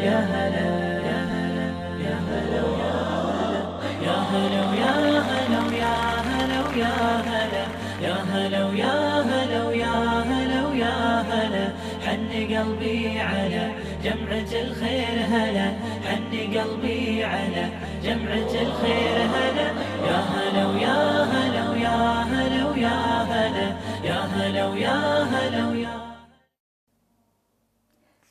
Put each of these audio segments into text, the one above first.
يا هلا يا هلا يا هلا يا هلا يا هلا يا هلا يا هلا يا هلا يا هلا يا هلا يا هلا حن قلبي على جمعة الخير هلا حن قلبي على جمعة الخير هلا يا هلا ويا هلا ويا هلا ويا هلا يا هلا ويا هلا ويا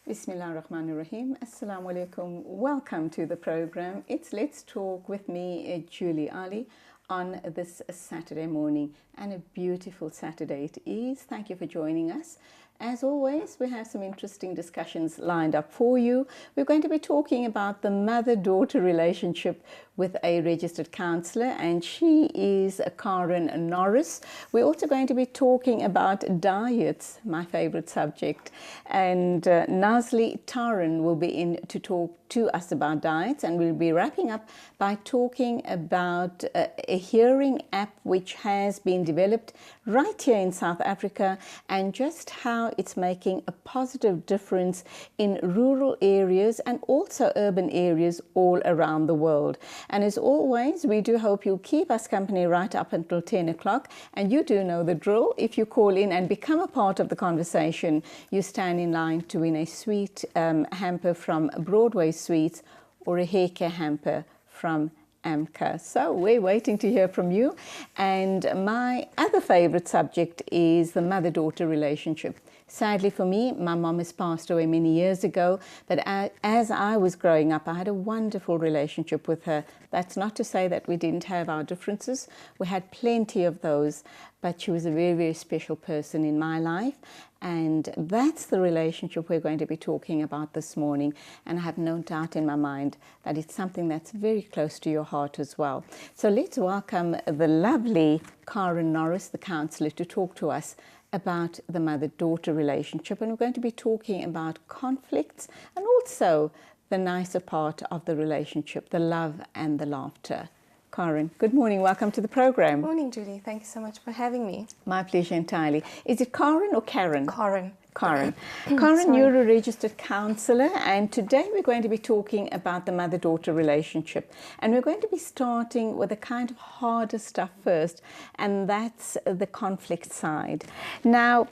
Bismillah ar-Rahman ar-Rahim. Assalamu alaikum. Welcome to the program. It's Let's Talk with me, Julie Alli, on this Saturday morning. And a beautiful Saturday it is. Thank you for joining us. As always, we have some interesting discussions lined up for you. We're going to be talking about the mother-daughter relationship with a registered counsellor, and she is Karen Norris. We're also going to be talking about diets, my favourite subject, and Nazli Taran will be in to talk to us about diets, and we'll be wrapping up by talking about a hearing app which has been developed right here in South Africa, and just how it's making a positive difference in rural areas and also urban areas all around the world. And as always, we do hope you'll keep us company right up until 10 o'clock. And you do know the drill. If you call in and become a part of the conversation, you stand in line to win a sweet hamper from Broadway Sweets or a hair care hamper from Amka. So we're waiting to hear from you. And my other favorite subject is the mother-daughter relationship. Sadly for me, my mom has passed away many years ago, but as I was growing up, I had a wonderful relationship with her. That's not to say that we didn't have our differences. We had plenty of those, but she was a very, very special person in my life. And that's the relationship we're going to be talking about this morning. And I have no doubt in my mind that it's something that's very close to your heart as well. So let's welcome the lovely Karen Norris, the counsellor, to talk to us about the mother-daughter relationship. And we're going to be talking about conflicts and also the nicer part of the relationship, the love and the laughter. Karen, good morning. Welcome to the program. Good morning, Julie. Thank you so much for having me. My pleasure entirely. Is it Karen or Karen? Karen. Karen. Karen, you're a registered counsellor, and today we're going to be talking about the mother-daughter relationship. And we're going to be starting with the kind of harder stuff first, and that's the conflict side. Now,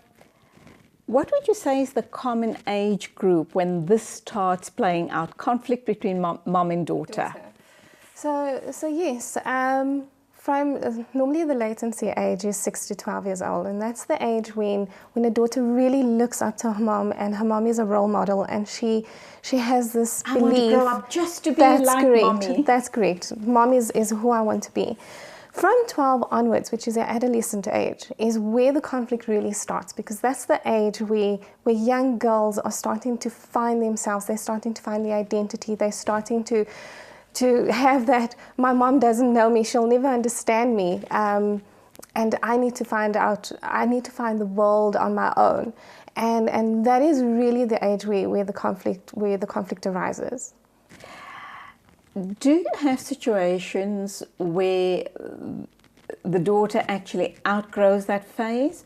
what would you say is the common age group when this starts playing out, conflict between mom and daughter? So yes, from normally the latency age is 6 to 12 years old, and that's the age when a daughter really looks up to her mom, and her mom is a role model, and she has this belief. I want to grow up just to be like mommy. That's correct. Mom is who I want to be. From 12 onwards, which is their adolescent age, is where the conflict really starts, because that's the age where young girls are starting to find themselves, they're starting to find the identity, they're starting to have that, my mom doesn't know me, she'll never understand me, and I need to find the world on my own. And that is really the age where the conflict arises. Do you have situations where the daughter actually outgrows that phase?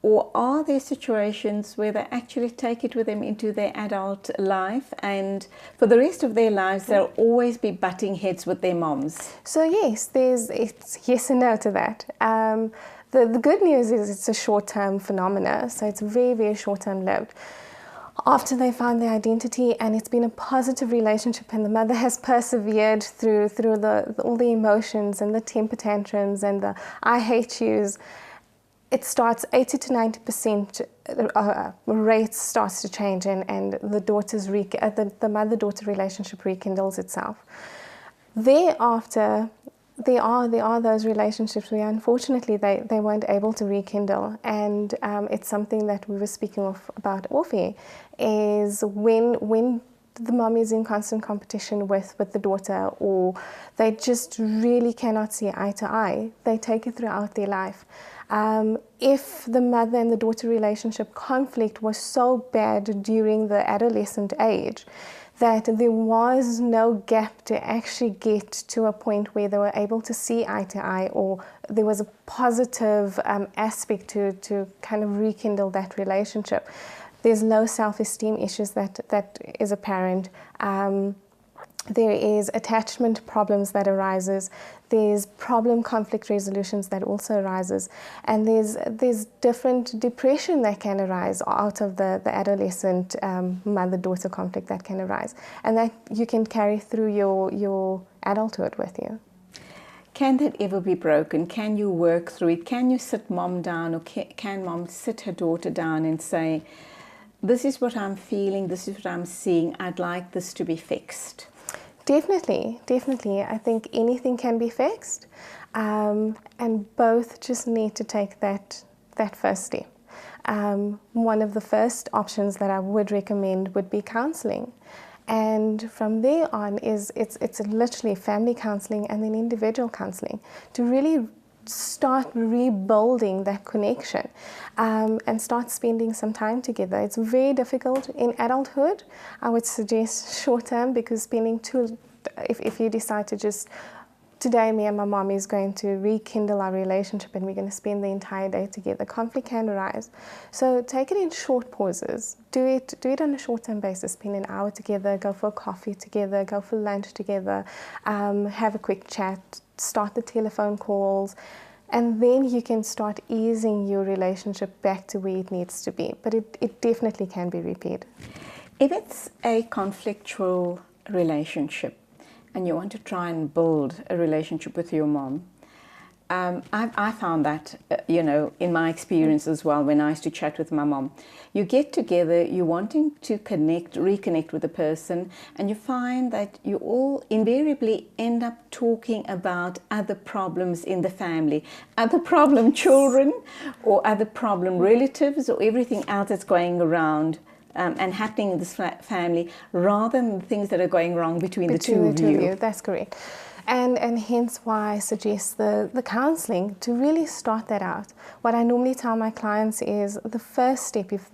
Or are there situations where they actually take it with them into their adult life, and for the rest of their lives they'll always be butting heads with their moms? So yes, it's yes and no to that. The good news is it's a short-term phenomena, so it's very, very short-term lived. After they find their identity and it's been a positive relationship and the mother has persevered through all the emotions and the temper tantrums and the I hate yous, it starts 80 to 90% rate starts to change, and the mother-daughter relationship rekindles itself. Thereafter, there are those relationships where unfortunately they weren't able to rekindle, and it's something that we were speaking about off air, is when the mom is in constant competition with the daughter, or they just really cannot see eye to eye, they take it throughout their life. If the mother and the daughter relationship conflict was so bad during the adolescent age that there was no gap to actually get to a point where they were able to see eye to eye, or there was a positive aspect to kind of rekindle that relationship, There's low self-esteem issues that is apparent. There is attachment problems that arises. There's problem conflict resolutions that also arises, and there's different depression that can arise out of the adolescent mother-daughter conflict that can arise, and that you can carry through your adulthood with you. Can that ever be broken? Can you work through it? Can you sit mom down, or can mom sit her daughter down and say, this is what I'm feeling, this is what I'm seeing, I'd like this to be fixed? Definitely, definitely. I think anything can be fixed, and both just need to take that first step. One of the first options that I would recommend would be counselling, and from there on it's literally family counselling and then individual counselling to really start rebuilding that connection, and start spending some time together. It's very difficult in adulthood. I would suggest short term, because if you decide to just, today me and my mom is going to rekindle our relationship and we're going to spend the entire day together, conflict can arise. So take it in short pauses. Do it on a short-term basis. Spend an hour together, go for a coffee together, go for lunch together, have a quick chat, start the telephone calls, and then you can start easing your relationship back to where it needs to be. But it definitely can be repaired. If it's a conflictual relationship and you want to try and build a relationship with your mom, I found that, in my experience as well, when I used to chat with my mom, you get together, you're wanting to reconnect with the person, and you find that you all invariably end up talking about other problems in the family, other problem children, or other problem relatives, or everything else that's going around and happening in this family, rather than the things that are going wrong between the two of you. That's correct. And hence why I suggest the counselling to really start that out. What I normally tell my clients is the first step, if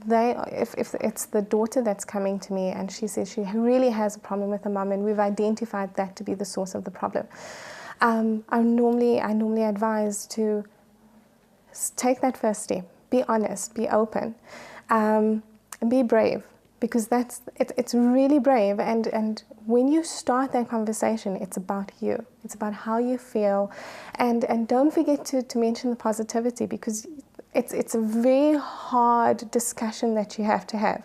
it's the daughter that's coming to me and she says she really has a problem with her mum and we've identified that to be the source of the problem, I normally advise to take that first step, be honest, be open, and be brave. Because it's really brave, and when you start that conversation, it's about you. It's about how you feel, and don't forget to mention the positivity, because it's a very hard discussion that you have to have.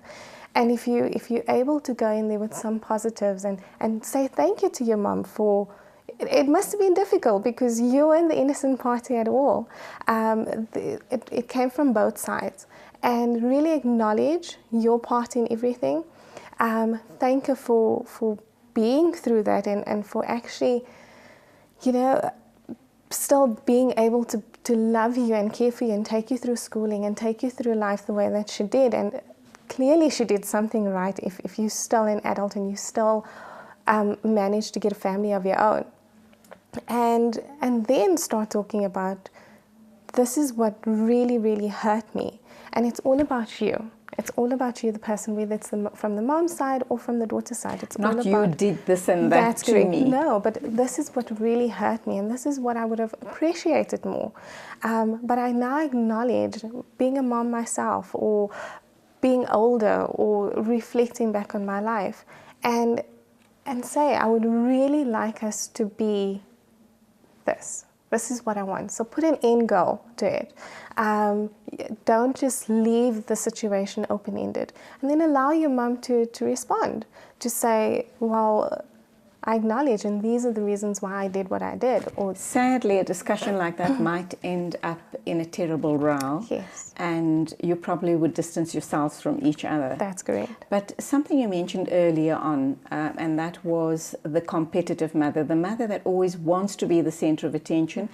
And if you're able to go in there with some positives and say thank you to your mum for, it must have been difficult because you weren't the innocent party at all. It came from both sides. And really acknowledge your part in everything. Thank her for being through that and for actually, still being able to love you and care for you and take you through schooling and take you through life the way that she did. And clearly she did something right if you're still an adult and you still managed to get a family of your own. And then start talking about, this is what really, really hurt me. And it's all about you. It's all about you, the person, whether it's from the mom's side or from the daughter's side. It's not all you about, did this and that that's to correct. me. No, but this is what really hurt me, and this is what I would have appreciated more. But I now acknowledge, being a mom myself, or being older, or reflecting back on my life, and say, I would really like us to be this. This is what I want. So put an end goal to it. Don't just leave the situation open-ended. And then allow your mum to respond. Just say, well, I acknowledge, and these are the reasons why I did what I did. Or sadly, a discussion like that might end up in a terrible row. Yes. And you probably would distance yourselves from each other. That's correct. But something you mentioned earlier on, and that was the competitive mother, the mother that always wants to be the center of attention.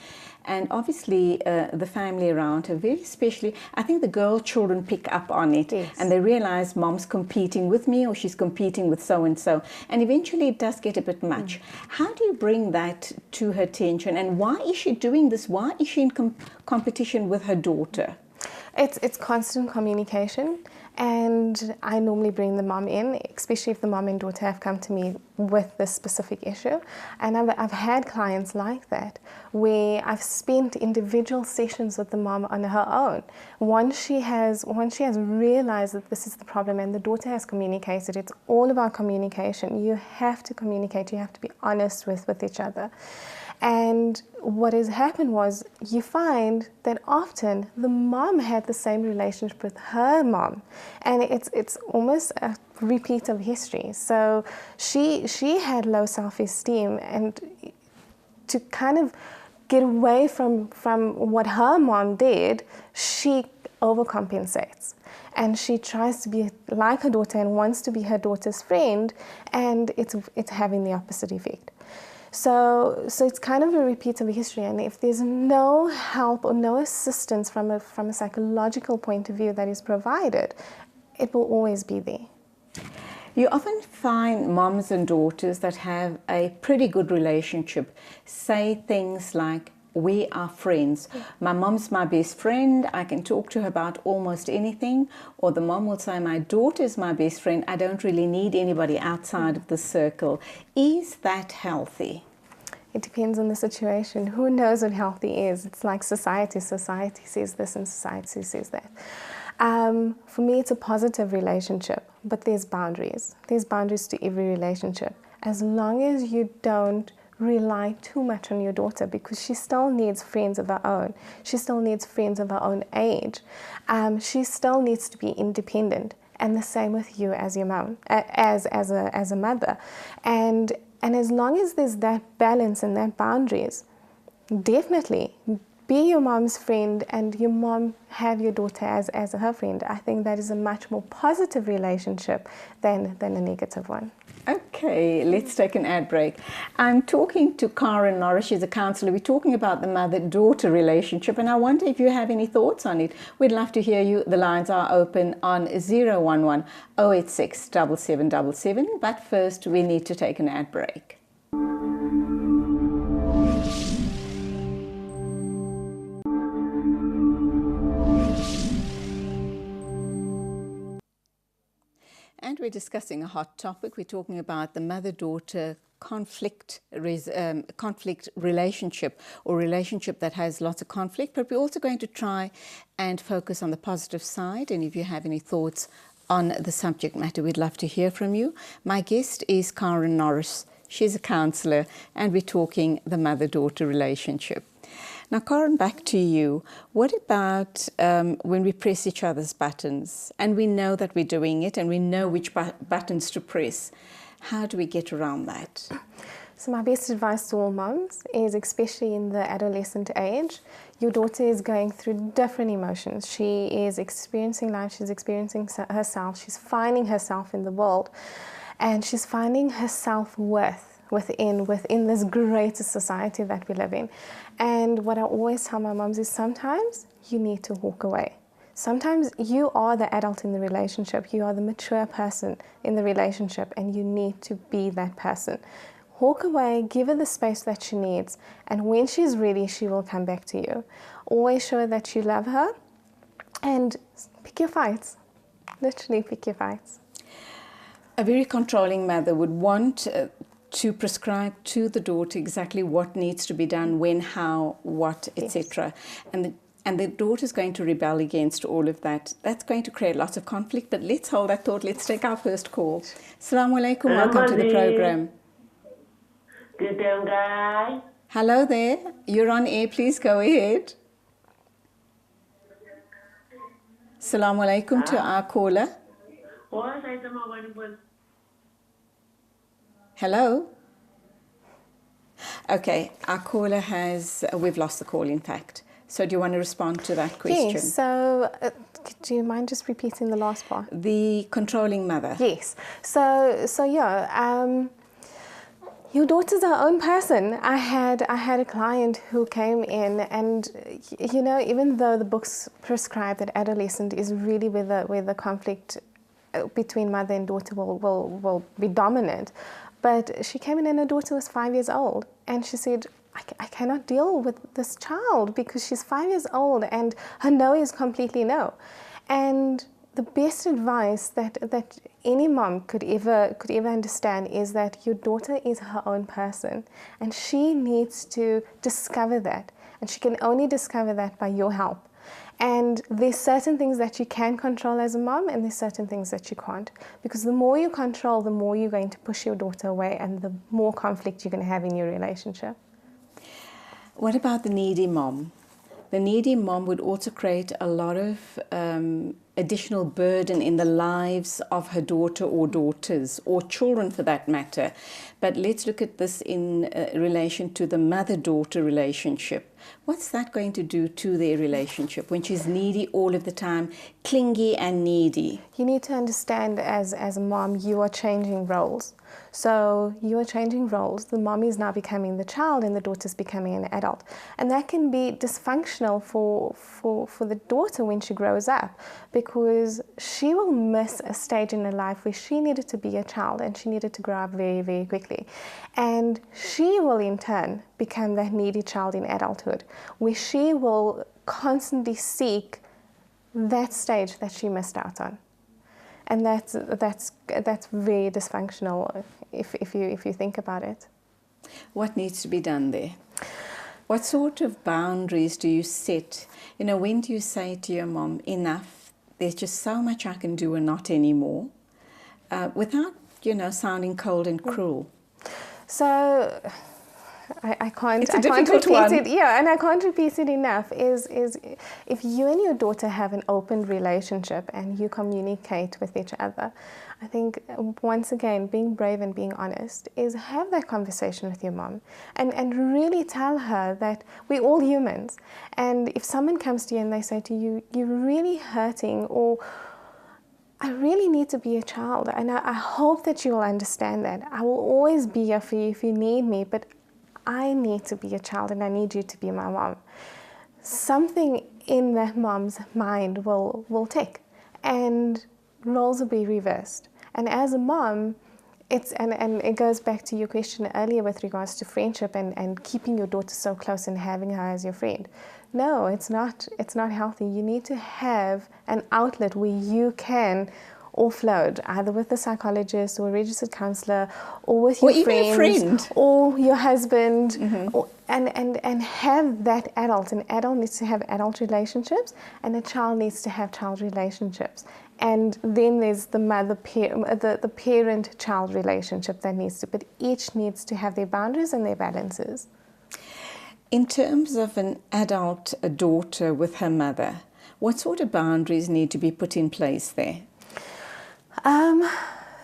And obviously, the family around her, very especially, I think the girl children pick up on it. Yes. And they realize mom's competing with me, or she's competing with so-and-so. And eventually it does get a bit much. How do you bring that to her attention? And why is she doing this? Why is she in competition with her daughter? It's constant communication, and I normally bring the mom in, especially if the mom and daughter have come to me with this specific issue. And I've had clients like that, where I've spent individual sessions with the mom on her own. Once she has realized that this is the problem and the daughter has communicated, it's all about communication. You have to communicate, you have to be honest with each other. And what has happened was, you find that often the mom had the same relationship with her mom, and it's almost a repeat of history. So she had low self-esteem, and to kind of get away from what her mom did, she overcompensates. And she tries to be like her daughter and wants to be her daughter's friend, and it's having the opposite effect. So it's kind of a repeat of history, and if there's no help or no assistance from a psychological point of view that is provided, it will always be there. You often find moms and daughters that have a pretty good relationship say things like, we are friends. My mom's my best friend. I can talk to her about almost anything. Or the mom will say, my daughter's my best friend. I don't really need anybody outside of the circle. Is that healthy? It depends on the situation. Who knows what healthy is? It's like society. Society says this and society says that. For me, it's a positive relationship, but there's boundaries. There's boundaries to every relationship. As long as you don't rely too much on your daughter, because she still needs friends of her own. She still needs friends of her own age. She still needs to be independent, and the same with you as your mom, as a mother. And as long as there's that balance and that boundaries, definitely be your mom's friend, and your mom have your daughter as her friend. I think that is a much more positive relationship than a negative one. Okay, let's take an ad break. I'm talking to Karen Norris. She's a counsellor. We're talking about the mother-daughter relationship, and I wonder if you have any thoughts on it. We'd love to hear you. The lines are open on 011 086 7777, but first we need to take an ad break. And we're discussing a hot topic. We're talking about the mother-daughter conflict relationship, or relationship that has lots of conflict. But we're also going to try and focus on the positive side. And if you have any thoughts on the subject matter, we'd love to hear from you. My guest is Karen Norris. She's a counsellor, and we're talking the mother-daughter relationship. Now, Karen, back to you. What about when we press each other's buttons, and we know that we're doing it, and we know which buttons to press? How do we get around that? So my best advice to all moms is, especially in the adolescent age, your daughter is going through different emotions. She is experiencing life, she's experiencing herself, she's finding herself in the world, and she's finding her self-worth within this greater society that we live in. And what I always tell my moms is, sometimes you need to walk away. Sometimes you are the adult in the relationship, you are the mature person in the relationship, and you need to be that person. Walk away, give her the space that she needs, and when she's ready, she will come back to you. Always show her that you love her, and pick your fights. Literally pick your fights. A very controlling mother would want to prescribe to the daughter exactly what needs to be done, when, how, what, etc. Yes. And the daughter's going to rebel against all of that. That's going to create lots of conflict, but let's hold that thought. Let's take our first call. Assalamu alaikum, welcome to the program. Good day, guys. Hello there, you're on air, please go ahead. Assalamu alaikum to our caller. Hello? Okay, our caller we've lost the call in fact. So do you want to respond to that question? Yes, so do you mind just repeating the last part? The controlling mother. Yes, so yeah, your daughter's her own person. I had a client who came in, and you know, even though the books prescribe that adolescent is really where the conflict between mother and daughter will be dominant, but she came in and her daughter was 5 years old, and she said, I cannot deal with this child because she's 5 years old and her no is completely no. And the best advice that any mom could ever understand is that your daughter is her own person, and she needs to discover that, and she can only discover that by your help. And there's certain things that you can control as a mom, and there's certain things that you can't, because the more you control, the more you're going to push your daughter away, and the more conflict you're going to have in your relationship. What about the needy mom? The needy mom would also create a lot of additional burden in the lives of her daughter or daughters, or children for that matter. But let's look at this in relation to the mother-daughter relationship. What's that going to do to their relationship when she's needy all of the time, clingy and needy? You need to understand as a mom, you are changing roles. So you are changing roles. The mom is now becoming the child and the daughter's becoming an adult. And that can be dysfunctional for the daughter when she grows up, because she will miss a stage in her life where she needed to be a child and she needed to grow up very, very quickly. And she will in turn become that needy child in adulthood, where she will constantly seek that stage that she missed out on. And that's very dysfunctional if you think about it. What needs to be done there? What sort of boundaries do you set? When do you say to your mom, enough, there's just so much I can do and not anymore, without, sounding cold and cruel? So I can't. It's a I can't difficult repeat one. it. Yeah, and I can't repeat it enough. Is if you and your daughter have an open relationship and you communicate with each other, I think once again being brave and being honest is have that conversation with your mom and really tell her that we're all humans. And if someone comes to you and they say to you, "You're really hurting," or I really need to be a child, and I hope that you will understand that. I will always be here for you if you need me, but I need to be a child and I need you to be my mom. Something in that mom's mind will tick and roles will be reversed. And as a mom, and it goes back to your question earlier with regards to friendship and keeping your daughter so close and having her as your friend. No, it's not healthy. You need to have an outlet where you can offload, either with a psychologist or a registered counselor, or with your friends, or your husband, or, and have that adult. An adult needs to have adult relationships, and a child needs to have child relationships. And then there's the parent-child relationship that needs to, but each needs to have their boundaries and their balances. In terms of an adult daughter with her mother, what sort of boundaries need to be put in place there?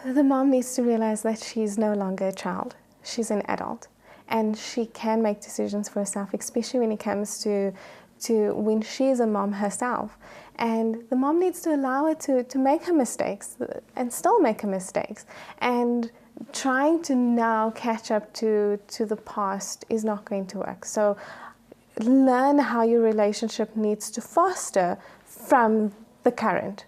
The mom needs to realize that she's no longer a child. She's an adult, and she can make decisions for herself, especially when it comes to when she's a mom herself. And the mom needs to allow her to make her mistakes and still make her mistakes. And trying to now catch up to the past is not going to work. So learn how your relationship needs to foster from the current.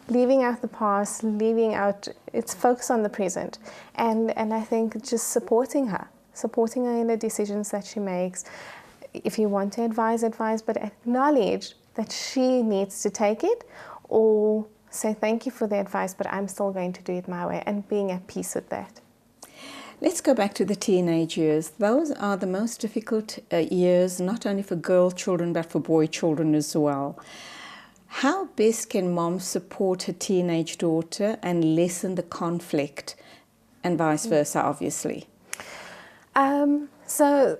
Leaving out the past, it's focus on the present. And I think just supporting her in the decisions that she makes. If you want to advise, but acknowledge that she needs to take it, or say thank you for the advice, but I'm still going to do it my way, and being at peace with that. Let's go back to the teenage years. Those are the most difficult years, not only for girl children, but for boy children as well. How best can mom support her teenage daughter and lessen the conflict, and vice versa, obviously? So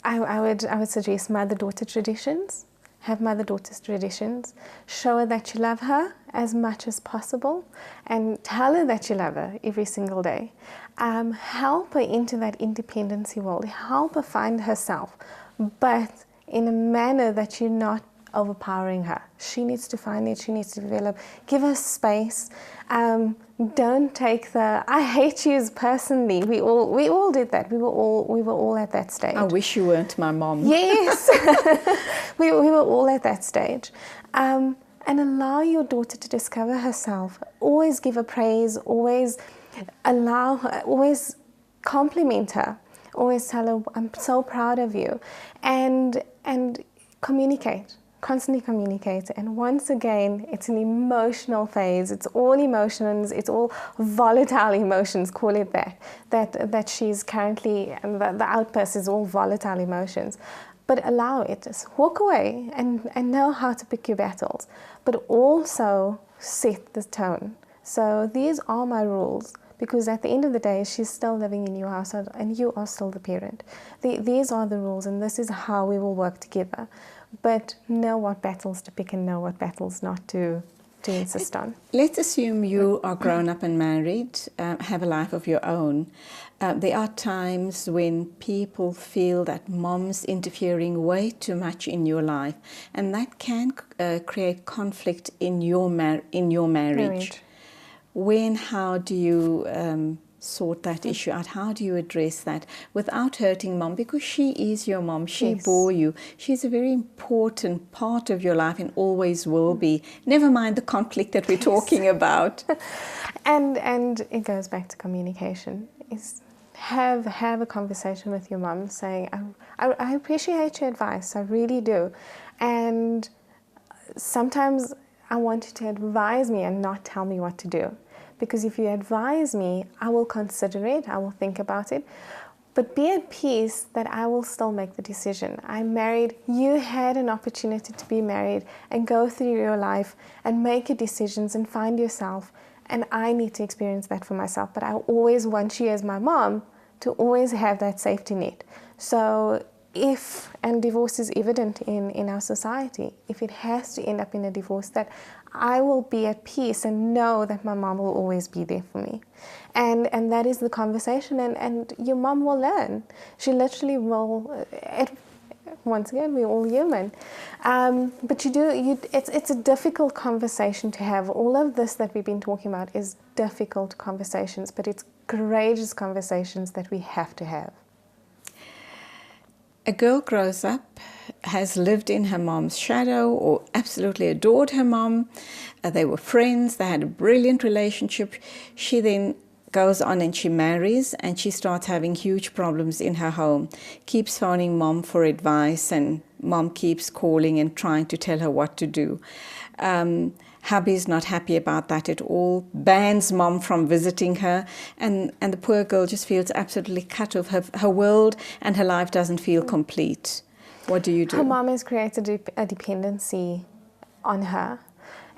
I would suggest mother-daughter traditions. Have mother-daughter traditions. Show her that you love her as much as possible, and tell her that you love her every single day. Help her into that independency world. Help her find herself, but in a manner that you're not overpowering her. She needs to find it. She needs to develop. Give her space. Don't take the "I hate yous" personally. We all did that. We were all at that stage. I wish you weren't my mom. Yes, we were all at that stage. And allow your daughter to discover herself. Always give her praise. Always allow her. Always compliment her. Always tell her, I'm so proud of you. And communicate. Constantly communicate. And once again, it's an emotional phase. It's all emotions. It's all volatile emotions, call it that she's currently, and the outburst is all volatile emotions. But allow it. Just walk away and know how to pick your battles. But also set the tone. So these are my rules. Because at the end of the day, she's still living in your household and you are still the parent. These are the rules, and this is how we will work together. But know what battles to pick and know what battles not to insist on. Let's assume you are grown up and married, have a life of your own. There are times when people feel that mom's interfering way too much in your life, and that can create conflict in your marriage. How do you sort that issue out? How do you address that without hurting mom? Because she is your mom. She bore you. She's a very important part of your life and always will be. Never mind the conflict that we're talking about. And it goes back to communication. Have a conversation with your mom saying, I appreciate your advice. I really do. And sometimes I want you to advise me and not tell me what to do. Because if you advise me, I will consider it, I will think about it, but be at peace that I will still make the decision. I'm married, you had an opportunity to be married and go through your life and make your decisions and find yourself, and I need to experience that for myself. But I always want you as my mom to always have that safety net. So and divorce is evident in our society, if it has to end up in a divorce, that I will be at peace and know that my mom will always be there for me. And that is the conversation, and your mom will learn. She literally will. Once again, we're all human. But it's a difficult conversation to have. All of this that we've been talking about is difficult conversations, but it's courageous conversations that we have to have. A girl grows up, has lived in her mom's shadow or absolutely adored her mom. They were friends, they had a brilliant relationship. She then goes on and she marries and she starts having huge problems in her home. Keeps phoning mom for advice and mom keeps calling and trying to tell her what to do. Hubby's not happy about that at all, bans mom from visiting her, and the poor girl just feels absolutely cut off. Her world and her life doesn't feel complete. What do you do? Her mom has created a dependency on her,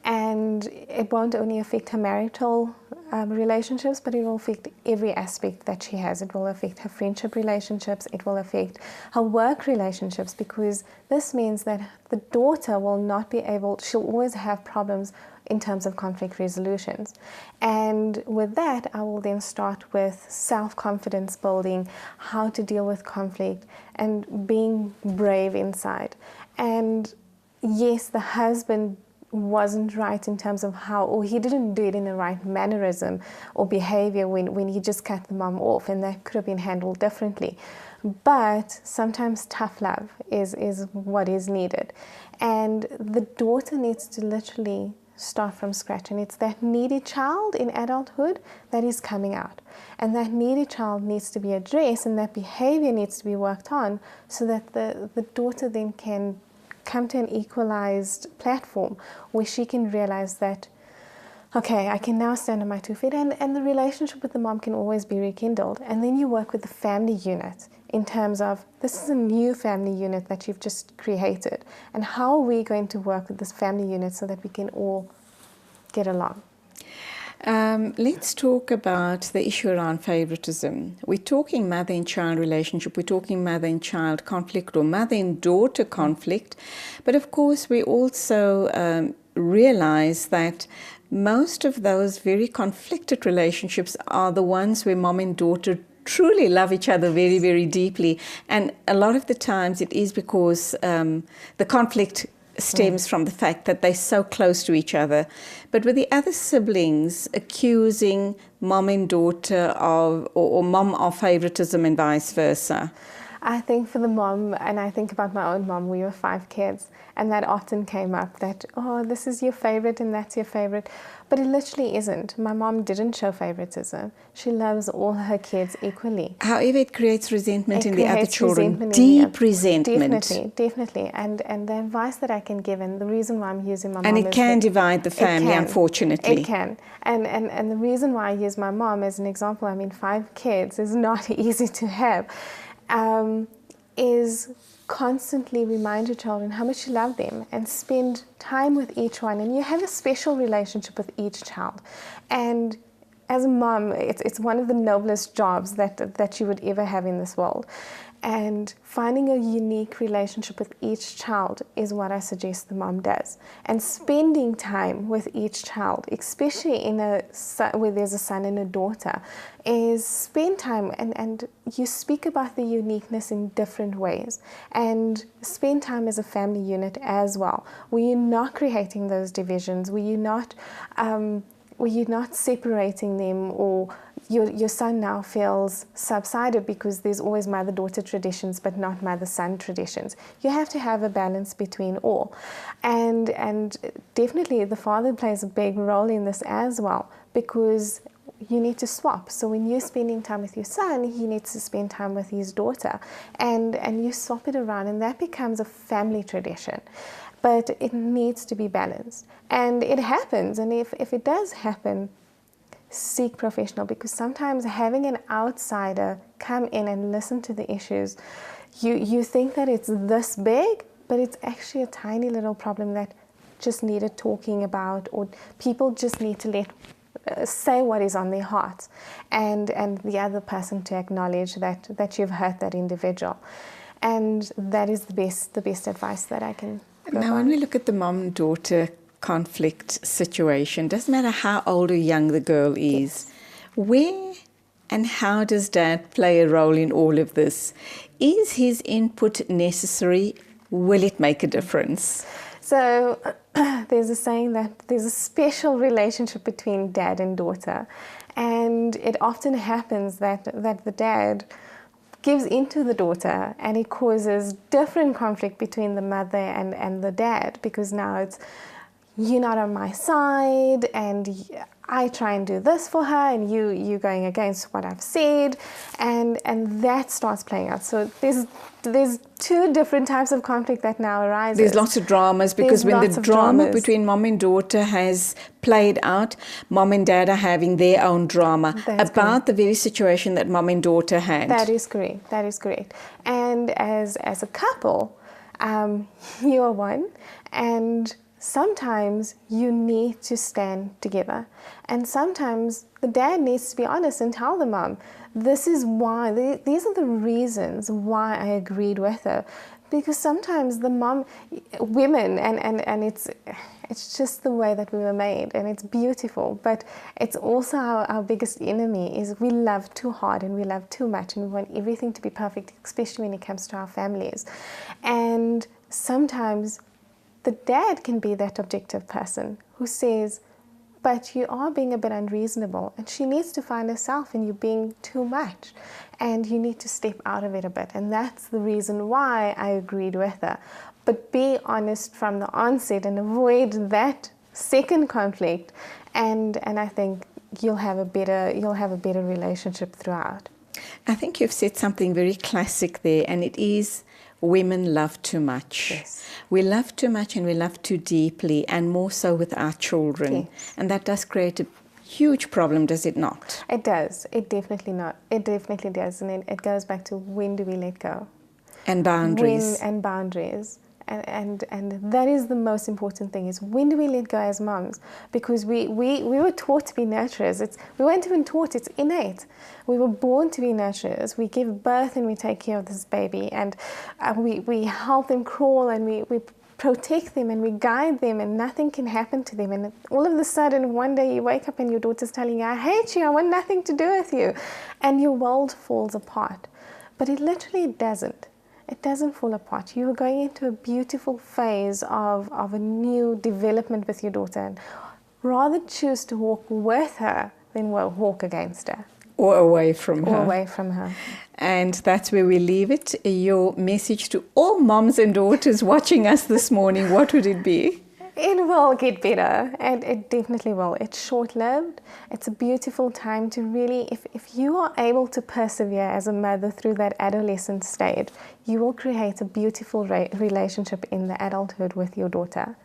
and it won't only affect her marital relationships, but it will affect every aspect that she has. It will affect her friendship relationships, it will affect her work relationships, because this means that the daughter will not be able, she'll always have problems in terms of conflict resolutions. And with that, I will then start with self-confidence building, how to deal with conflict, and being brave inside. And yes, the husband wasn't right in terms of how, or he didn't do it in the right mannerism or behavior when he just cut the mom off, and that could have been handled differently. But sometimes tough love is what is needed, and the daughter needs to literally start from scratch, and it's that needy child in adulthood that is coming out, and that needy child needs to be addressed, and that behavior needs to be worked on, so that the daughter then can come to an equalized platform where she can realize that, okay, I can now stand on my 2 feet, and the relationship with the mom can always be rekindled. And then you work with the family unit in terms of, this is a new family unit that you've just created, and how are we going to work with this family unit so that we can all get along? Let's talk about the issue around favoritism. We're talking mother and child relationship, we're talking mother and child conflict or mother and daughter conflict, but of course we also realize that most of those very conflicted relationships are the ones where mom and daughter truly love each other very, very deeply, and a lot of the times it is because the conflict stems from the fact that they're so close to each other. But with the other siblings accusing mom and daughter of, or mom of favoritism and vice versa. I think for the mom, and I think about my own mom, we were 5 kids, and that often came up that, oh, this is your favorite and that's your favorite. But it literally isn't. My mom didn't show favoritism. She loves all her kids equally. However, it creates resentment in the other creates children, resentment in the deep other- resentment. Definitely. And the advice that I can give, and the reason why I'm using my mom And it is can that divide the family, unfortunately. It can. And the reason why I use my mom as an example, I mean, 5 kids is not easy to have, is constantly remind your children how much you love them and spend time with each one. And you have a special relationship with each child. And as a mom, it's one of the noblest jobs that you would ever have in this world. And finding a unique relationship with each child is what I suggest the mom does. And spending time with each child, especially where there's a son and a daughter, is spend time and you speak about the uniqueness in different ways. And spend time as a family unit as well, where you're not creating those divisions, where you're not separating them, or your son now feels subsided because there's always mother-daughter traditions but not mother-son traditions. You have to have a balance between all. And definitely the father plays a big role in this as well, because you need to swap. So when you're spending time with your son, he needs to spend time with his daughter. And you swap it around, and that becomes a family tradition. But it needs to be balanced. And it happens, and if it does happen, seek professional, because sometimes having an outsider come in and listen to the issues, you think that it's this big, but it's actually a tiny little problem that just needed talking about, or people just need to say what is on their hearts, and the other person to acknowledge that you've hurt that individual. And that is the best advice that I can provide. Now, when we look at the mom-daughter conflict situation, doesn't matter how old or young the girl is, where and how does dad play a role in all of this? Is his input necessary? Will it make a difference? So there's a saying that there's a special relationship between dad and daughter, and it often happens that the dad gives into the daughter, and it causes different conflict between the mother and the dad, because now it's, you're not on my side, and I try and do this for her, and you going against what I've said, and that starts playing out. So there's 2 different types of conflict that now arises. There's lots of dramas, because when the drama between mom and daughter has played out, mom and dad are having their own drama about the very situation that mom and daughter had. That is correct. That is correct. And as a couple, you are one, and sometimes you need to stand together, and sometimes the dad needs to be honest and tell the mom, this is why, these are the reasons why I agreed with her. Because sometimes the mom, women, and it's just the way that we were made, and it's beautiful, but it's also our biggest enemy, is we love too hard and we love too much, and we want everything to be perfect, especially when it comes to our families. And sometimes the dad can be that objective person who says, but you are being a bit unreasonable, and she needs to find herself, and you're being too much, and you need to step out of it a bit. And that's the reason why I agreed with her. But be honest from the onset and avoid that second conflict, and I think you'll have a better relationship throughout. I think you've said something very classic there, and it is, women love too much. Yes. We love too much, and we love too deeply, and more so with our children. Yes. And that does create a huge problem, does it not? It does. It definitely does. And it goes back to, when do we let go? And boundaries. And boundaries. And that is the most important thing, is when do we let go as moms? Because we were taught to be nurturers. We weren't even taught, it's innate. We were born to be nurturers. We give birth and we take care of this baby, and we help them crawl, and we protect them and we guide them, and nothing can happen to them. And all of a sudden, one day you wake up and your daughter's telling you, I hate you, I want nothing to do with you. And your world falls apart. But it literally doesn't. It doesn't fall apart. You are going into a beautiful phase of a new development with your daughter, and rather choose to walk with her than walk against her. Or away from her. or away from her. And that's where we leave it. Your message to all moms and daughters watching us this morning, what would it be? It will get better, and it definitely will. It's short-lived. It's a beautiful time to really, if you are able to persevere as a mother through that adolescent stage, you will create a beautiful relationship in the adulthood with your daughter.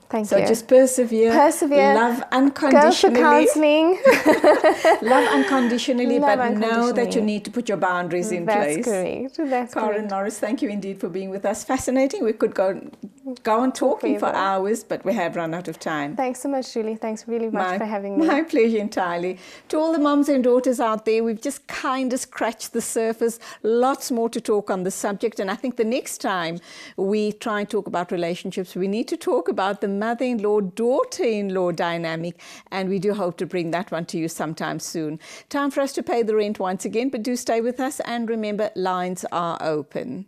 Thank you. So just persevere. Persevere. Love unconditionally. Go for counselling. Love unconditionally, Love but know that you unconditionally. need to put your boundaries in place. That's correct. That's Karen correct. Norris, thank you indeed for being with us. Fascinating. We could go on talking for forever. hours, but we have run out of time. Thanks so much, Julie. Thanks really much for having me. My pleasure entirely. To all the mums and daughters out there, we've just kind of scratched the surface. Lots more to talk on the subject. And I think the next time we try and talk about relationships, we need to talk about the mother-in-law, daughter-in-law dynamic. And we do hope to bring that one to you sometime soon. Time for us to pay the rent once again, but do stay with us. And remember, lines are open.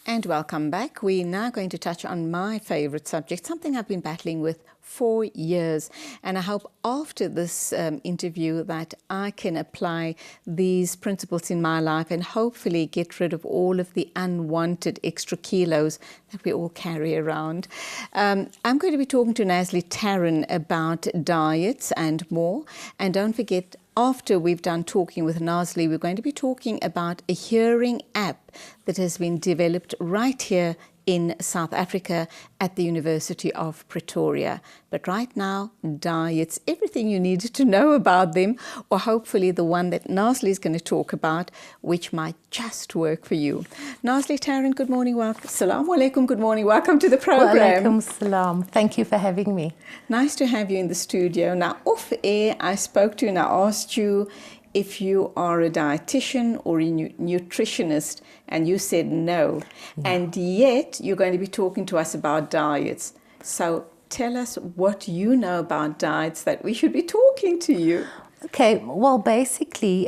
And welcome back. We're now going to touch on my favourite subject, something I've been battling with for years. And I hope after this interview that I can apply these principles in my life and hopefully get rid of all of the unwanted extra kilos that we all carry around. I'm going to be talking to Nazli Tarrant about diets and more. And don't forget, after we've done talking with Nazli, we're going to be talking about a hearing app that has been developed right here in South Africa at the University of Pretoria. But right now, diets, everything you need to know about them, or hopefully the one that Nazli is going to talk about, which might just work for you. Nazli Tarrant, good morning, welcome. Assalamu alaikum, good morning, welcome to the program. Walaikum salam. Thank you for having me. Nice to have you in the studio. Now, off air, I spoke to you and I asked you if you are a dietitian or a nutritionist, and you said no. And yet, you're going to be talking to us about diets. So tell us what you know about diets that we should be talking to you. Okay, well, basically,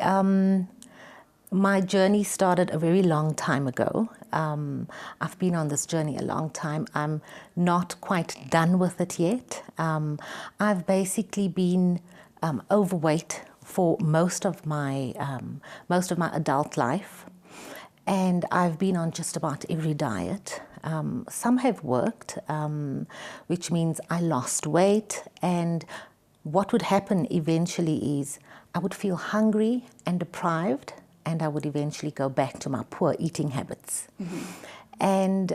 my journey started a very long time ago. I've been on this journey a long time. I'm not quite done with it yet. I've basically been overweight for most of my adult life, and I've been on just about every diet. Some have worked, which means I lost weight, and what would happen eventually is I would feel hungry and deprived, and I would eventually go back to my poor eating habits. And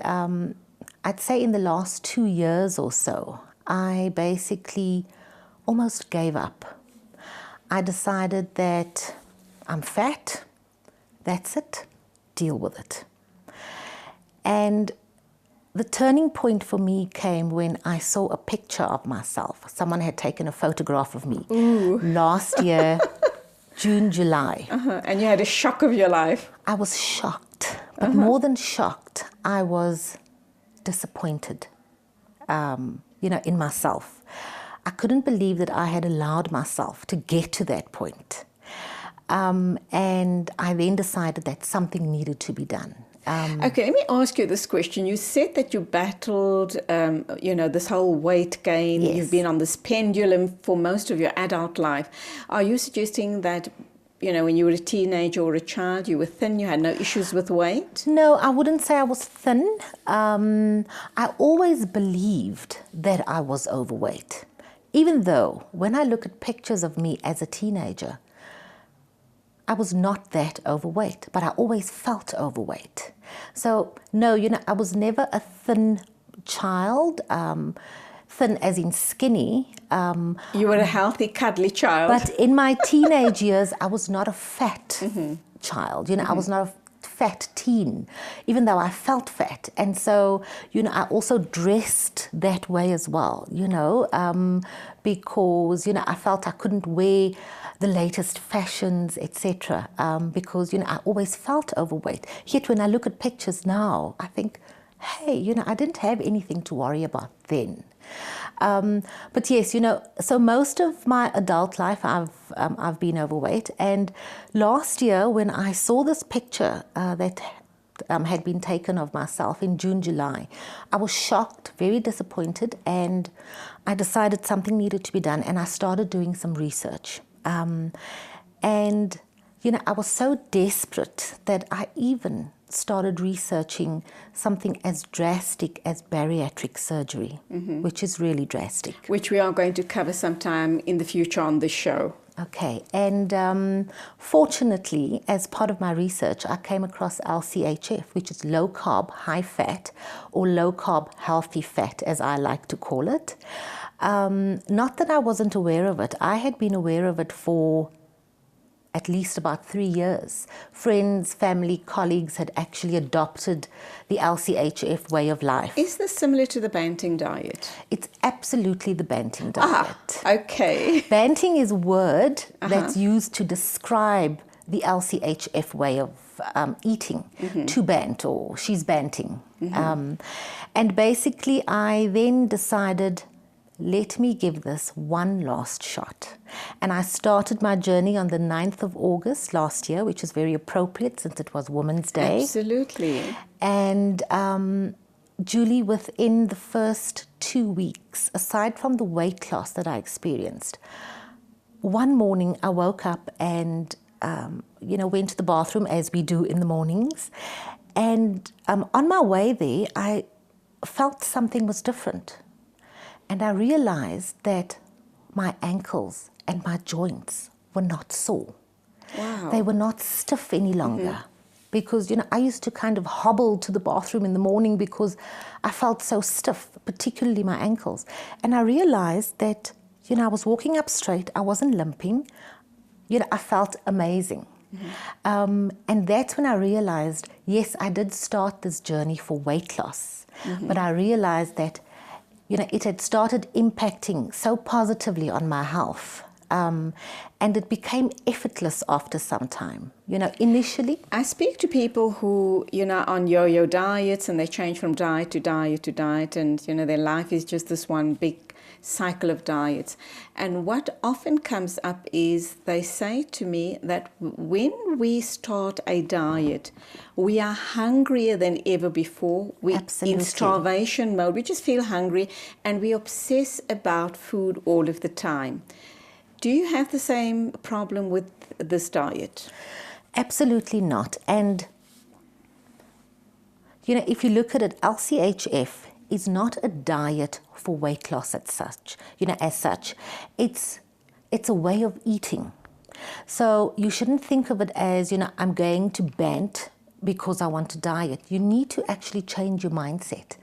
I'd say in the last 2 years or so, I basically almost gave up. I decided that I'm fat, that's it, deal with it. And the turning point for me came when I saw a picture of myself. Someone had taken a photograph of me last year, June, July. And you had a shock of your life. I was shocked, but more than shocked, I was disappointed, in myself. I couldn't believe that I had allowed myself to get to that point. And I then decided that something needed to be done. Okay, let me ask you this question. You said that you battled, this whole weight gain. Yes. You've been on this pendulum for most of your adult life. Are you suggesting that, when you were a teenager or a child, you were thin, you had no issues with weight? No, I wouldn't say I was thin. I always believed that I was overweight. Even though when I look at pictures of me as a teenager, I was not that overweight, but I always felt overweight. So no, I was never a thin child, thin as in skinny. You were a healthy, cuddly child. But in my teenage years, I was not a fat child. I was not a fat teen, even though I felt fat. And so, I also dressed that way as well, because, I felt I couldn't wear the latest fashions, etc., because, I always felt overweight. Yet when I look at pictures now, I think, hey, I didn't have anything to worry about then. But yes, so most of my adult life I've been overweight. And last year when I saw this picture that had been taken of myself in June, July. I was shocked, very disappointed, and I decided something needed to be done, and I started doing some research. And, you know, I was so desperate that I even started researching something as drastic as bariatric surgery, which is really drastic. Which we are going to cover sometime in the future on this show. Okay, and fortunately, as part of my research, I came across LCHF, which is low carb, high fat, or low carb, healthy fat, as I like to call it. Not that I wasn't aware of it. I had been aware of it for at least about 3 years. Friends, family, colleagues had actually adopted the LCHF way of life. Is this similar to the Banting diet? It's absolutely the Banting diet. Okay. Banting is a word that's used to describe the LCHF way of eating, to bant, or she's banting. And basically I then decided, let me give this one last shot. And I started my journey on the 9th of August last year, which is very appropriate since it was Women's Day. Absolutely. And Julie, within the first 2 weeks, aside from the weight loss that I experienced, one morning I woke up and, went to the bathroom as we do in the mornings. And on my way there, I felt something was different. And I realized that my ankles and my joints were not sore. Wow. They were not stiff any longer. Because, I used to kind of hobble to the bathroom in the morning because I felt so stiff, particularly my ankles. And I realized that, I was walking up straight, I wasn't limping, I felt amazing. And that's when I realized, yes, I did start this journey for weight loss, but I realized that it had started impacting so positively on my health. And it became effortless after some time. Initially, I speak to people who, are on yo-yo diets, and they change from diet to diet to diet, and, their life is just this one big cycle of diets. And what often comes up is they say to me that when we start a diet, we are hungrier than ever before. We're in starvation mode. We just feel hungry, and we obsess about food all of the time. Do you have the same problem with this diet? Absolutely not. And, if you look at it, LCHF is not a diet for weight loss as such. It's a way of eating. So you shouldn't think of it as, I'm going to bant because I want to diet. You need to actually change your mindset.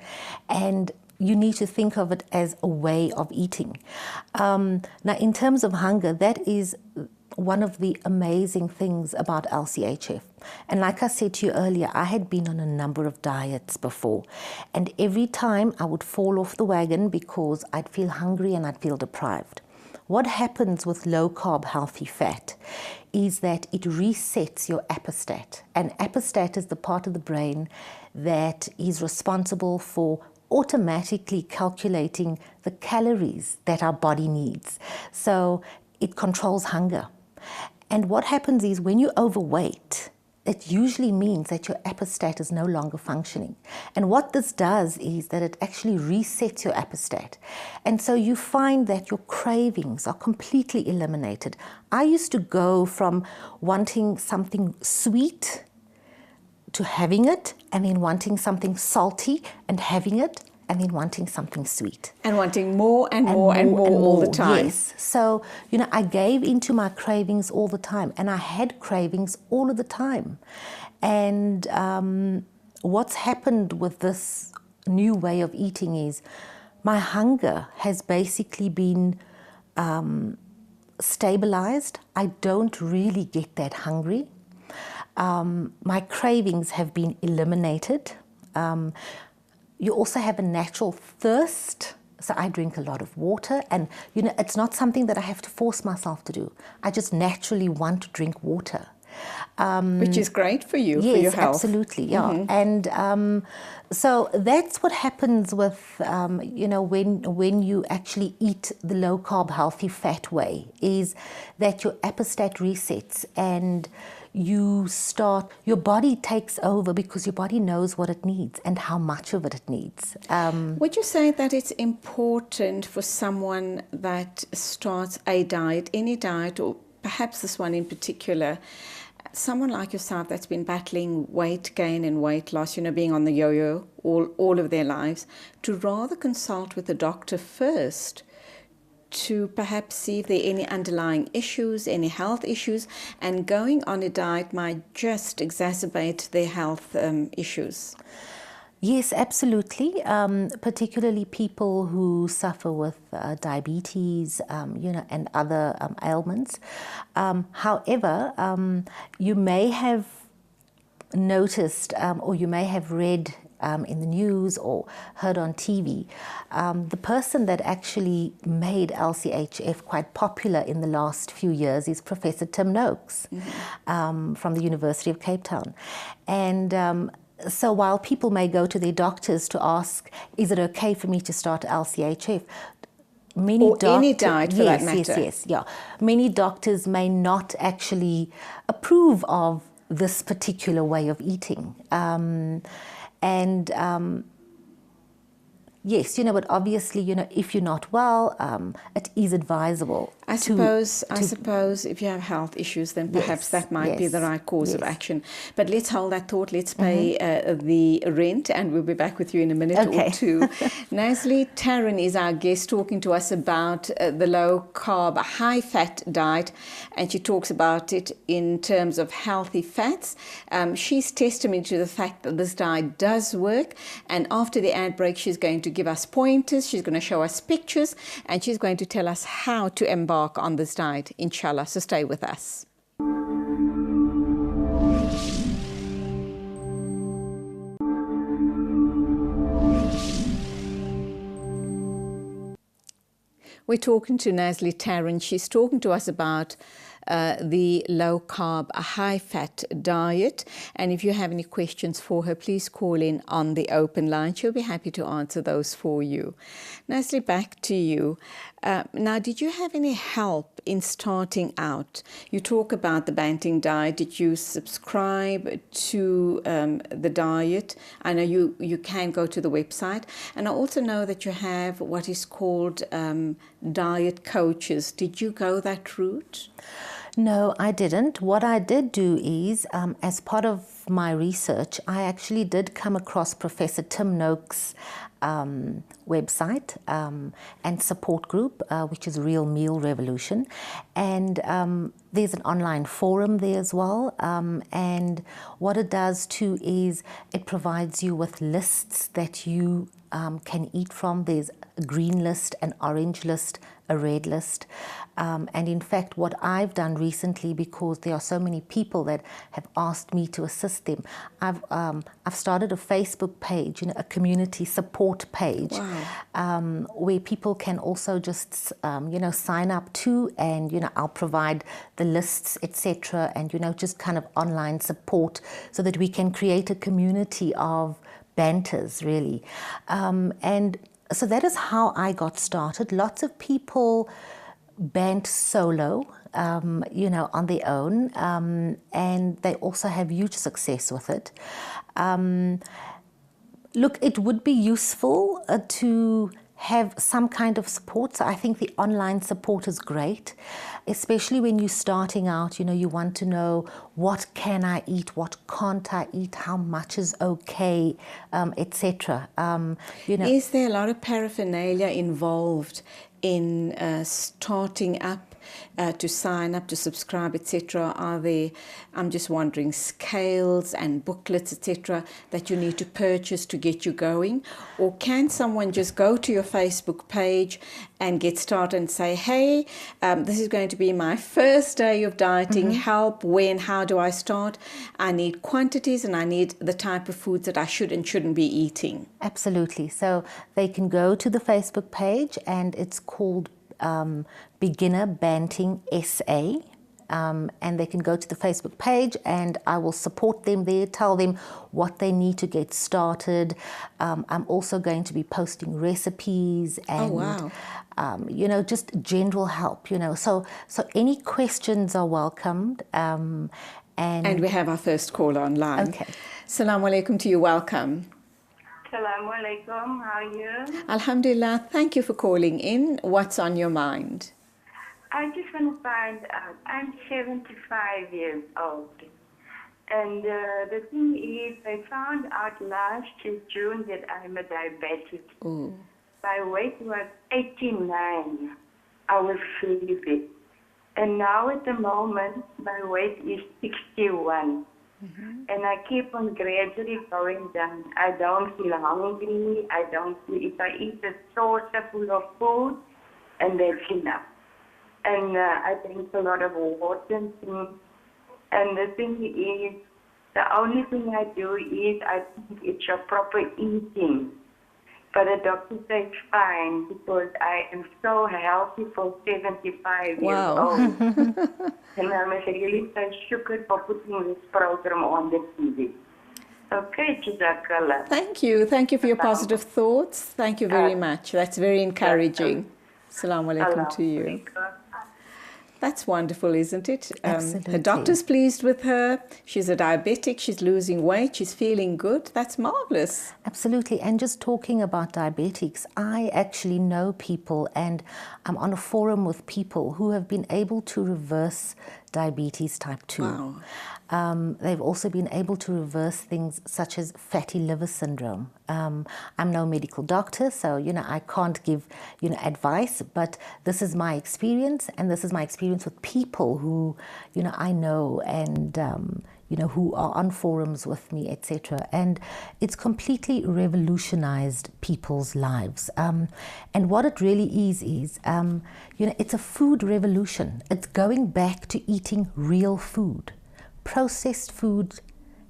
And you need to think of it as a way of eating. Now, in terms of hunger, that is one of the amazing things about LCHF. And like I said to you earlier, I had been on a number of diets before. And every time I would fall off the wagon because I'd feel hungry and I'd feel deprived. What happens with low-carb healthy fat is that it resets your apostat. And apostat is the part of the brain that is responsible for automatically calculating the calories that our body needs. So it controls hunger. And what happens is when you're overweight, it usually means that your apostat is no longer functioning. And what this does is that it actually resets your apostat. And so you find that your cravings are completely eliminated. I used to go from wanting something sweet to having it, and then wanting something salty and having it, and then wanting something sweet. And wanting more and more and more all the time. Yes. So, I gave into my cravings all the time, and I had cravings all of the time. And what's happened with this new way of eating is my hunger has basically been stabilized. I don't really get that hungry. My cravings have been eliminated. You also have a natural thirst. So I drink a lot of water, and it's not something that I have to force myself to do. I just naturally want to drink water. Which is great for you, yes, for your health. Absolutely, yeah. And so that's what happens with, when you actually eat the low-carb, healthy fat way, is that your apostat resets, and your body takes over because your body knows what it needs and how much of it needs. Would you say that it's important for someone that starts a diet, any diet, or perhaps this one in particular, someone like yourself that's been battling weight gain and weight loss, being on the yo-yo all of their lives, to rather consult with a doctor first to perhaps see if there are any underlying issues, any health issues, and going on a diet might just exacerbate their health issues? Yes, absolutely. Particularly people who suffer with diabetes, and other ailments. However, you may have noticed or you may have read in the news or heard on TV, the person that actually made LCHF quite popular in the last few years is Professor Tim Noakes from the University of Cape Town. And so while people may go to their doctors to ask, is it okay for me to start LCHF? Any diet for that matter. Yes. Many doctors may not actually approve of this particular way of eating. Yes, but obviously, if you're not well, it is advisable. I suppose if you have health issues, then perhaps that might be the right course of action. But let's hold that thought. Let's pay the rent, and we'll be back with you in a minute or two. Nazli Tarrant is our guest, talking to us about the low-carb, high-fat diet, and she talks about it in terms of healthy fats. She's testimony to the fact that this diet does work, and after the ad break, she's going to give us pointers, she's going to show us pictures, and she's going to tell us how to embark on this diet, inshallah. So stay with us. We're talking to Nazli Tarrant. She's talking to us about the low-carb, high-fat diet. And if you have any questions for her, please call in on the open line. She'll be happy to answer those for you. Nazli, back to you. Now, did you have any help in starting out? You talk about the Banting diet. Did you subscribe to the diet? I know you can go to the website. And I also know that you have what is called diet coaches. Did you go that route? No, I didn't. What I did do is, as part of my research, I actually did come across Professor Tim Noakes' website and support group, which is Real Meal Revolution. And there's an online forum there as well. And what it does too is it provides you with lists that you can eat from. There's a green list, an orange list, a red list. And in fact, what I've done recently, because there are so many people that have asked me to assist them, I've started a Facebook page, a community support page, where people can also just, sign up to, and, I'll provide the lists, etc., and, just kind of online support so that we can create a community of banters, really. And so that is how I got started. Lots of people bant solo, on their own, and they also have huge success with it. Look, it would be useful to have some kind of support. So I think the online support is great, especially when you're starting out. You want to know, what can I eat, what can't I eat, how much is okay, etc. Is there a lot of paraphernalia involved in starting up, to sign up, to subscribe, etc.? Are there, I'm just wondering, scales and booklets, etc., that you need to purchase to get you going? Or can someone just go to your Facebook page and get started and say, hey, this is going to be my first day of dieting, help, when, how do I start? I need quantities and I need the type of foods that I should and shouldn't be eating. Absolutely. So they can go to the Facebook page, and it's called Beginner Banting SA, and they can go to the Facebook page, and I will support them there, tell them what they need to get started. I'm also going to be posting recipes and just general help, so any questions are welcomed, And we have our first caller online. Okay. Assalamu alaikum to you. Welcome. Assalamu alaikum. How are you? Alhamdulillah. Thank you for calling in. What's on your mind? I just want to find out. I'm 75 years old. And the thing is, I found out last year, June, that I'm a diabetic. Ooh. My weight was 89. I was really big. And now at the moment, my weight is 61. And I keep on gradually going down. I don't feel hungry. I don't feel, if I eat a saucer full of food, and that's enough. And I drink a lot of water and things. And the thing is, the only thing I do is I think it's your proper eating. But the doctor says fine because I am so healthy for 75 years old. And I'm really so shukr for putting this program on the TV. Okay, Jazakallah. Thank you. Thank you for your positive thoughts. Thank you very much. That's very encouraging. Assalamu alaikum to you. That's wonderful, isn't it? Absolutely. Her doctor's pleased with her. She's a diabetic. She's losing weight. She's feeling good. That's marvelous. Absolutely. And just talking about diabetics, I actually know people, and I'm on a forum with people who have been able to reverse diabetes type 2. Wow. They've also been able to reverse things such as fatty liver syndrome. I'm no medical doctor, so, I can't give, advice, but this is my experience, and this is my experience with people who, I know and, who are on forums with me, etc. And it's completely revolutionized people's lives. And what it really is, it's a food revolution. It's going back to eating real food. Processed food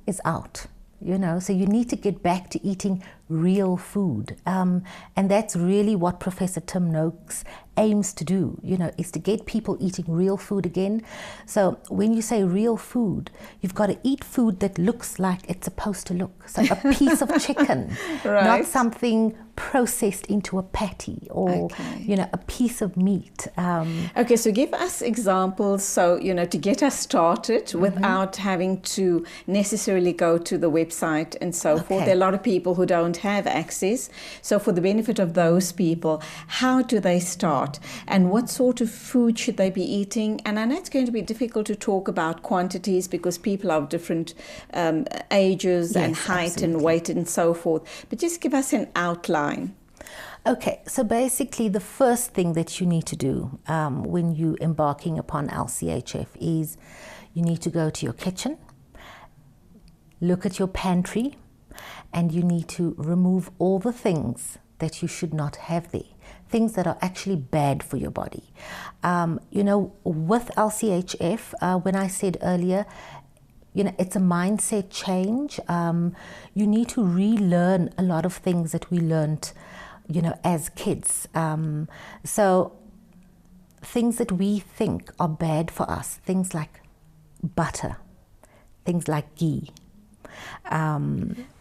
is out, so you need to get back to eating real food. And that's really what Professor Tim Noakes aims to do, is to get people eating real food again. So when you say real food, you've got to eat food that looks like it's supposed to look. So a piece of chicken, right. Not something processed into a patty or, a piece of meat. Okay, so give us examples, so, to get us started without having to necessarily go to the website and so forth. There are a lot of people who don't have access. So for the benefit of those people, how do they start? And what sort of food should they be eating? And I know it's going to be difficult to talk about quantities because people are of different ages and height and weight and so forth. But just give us an outline. Okay, so basically the first thing that you need to do when you're embarking upon LCHF is you need to go to your kitchen, look at your pantry, and you need to remove all the things that you should not have there, things that are actually bad for your body. With LCHF, when I said earlier, it's a mindset change. You need to relearn a lot of things that we learned, as kids. So things that we think are bad for us, things like butter, things like ghee.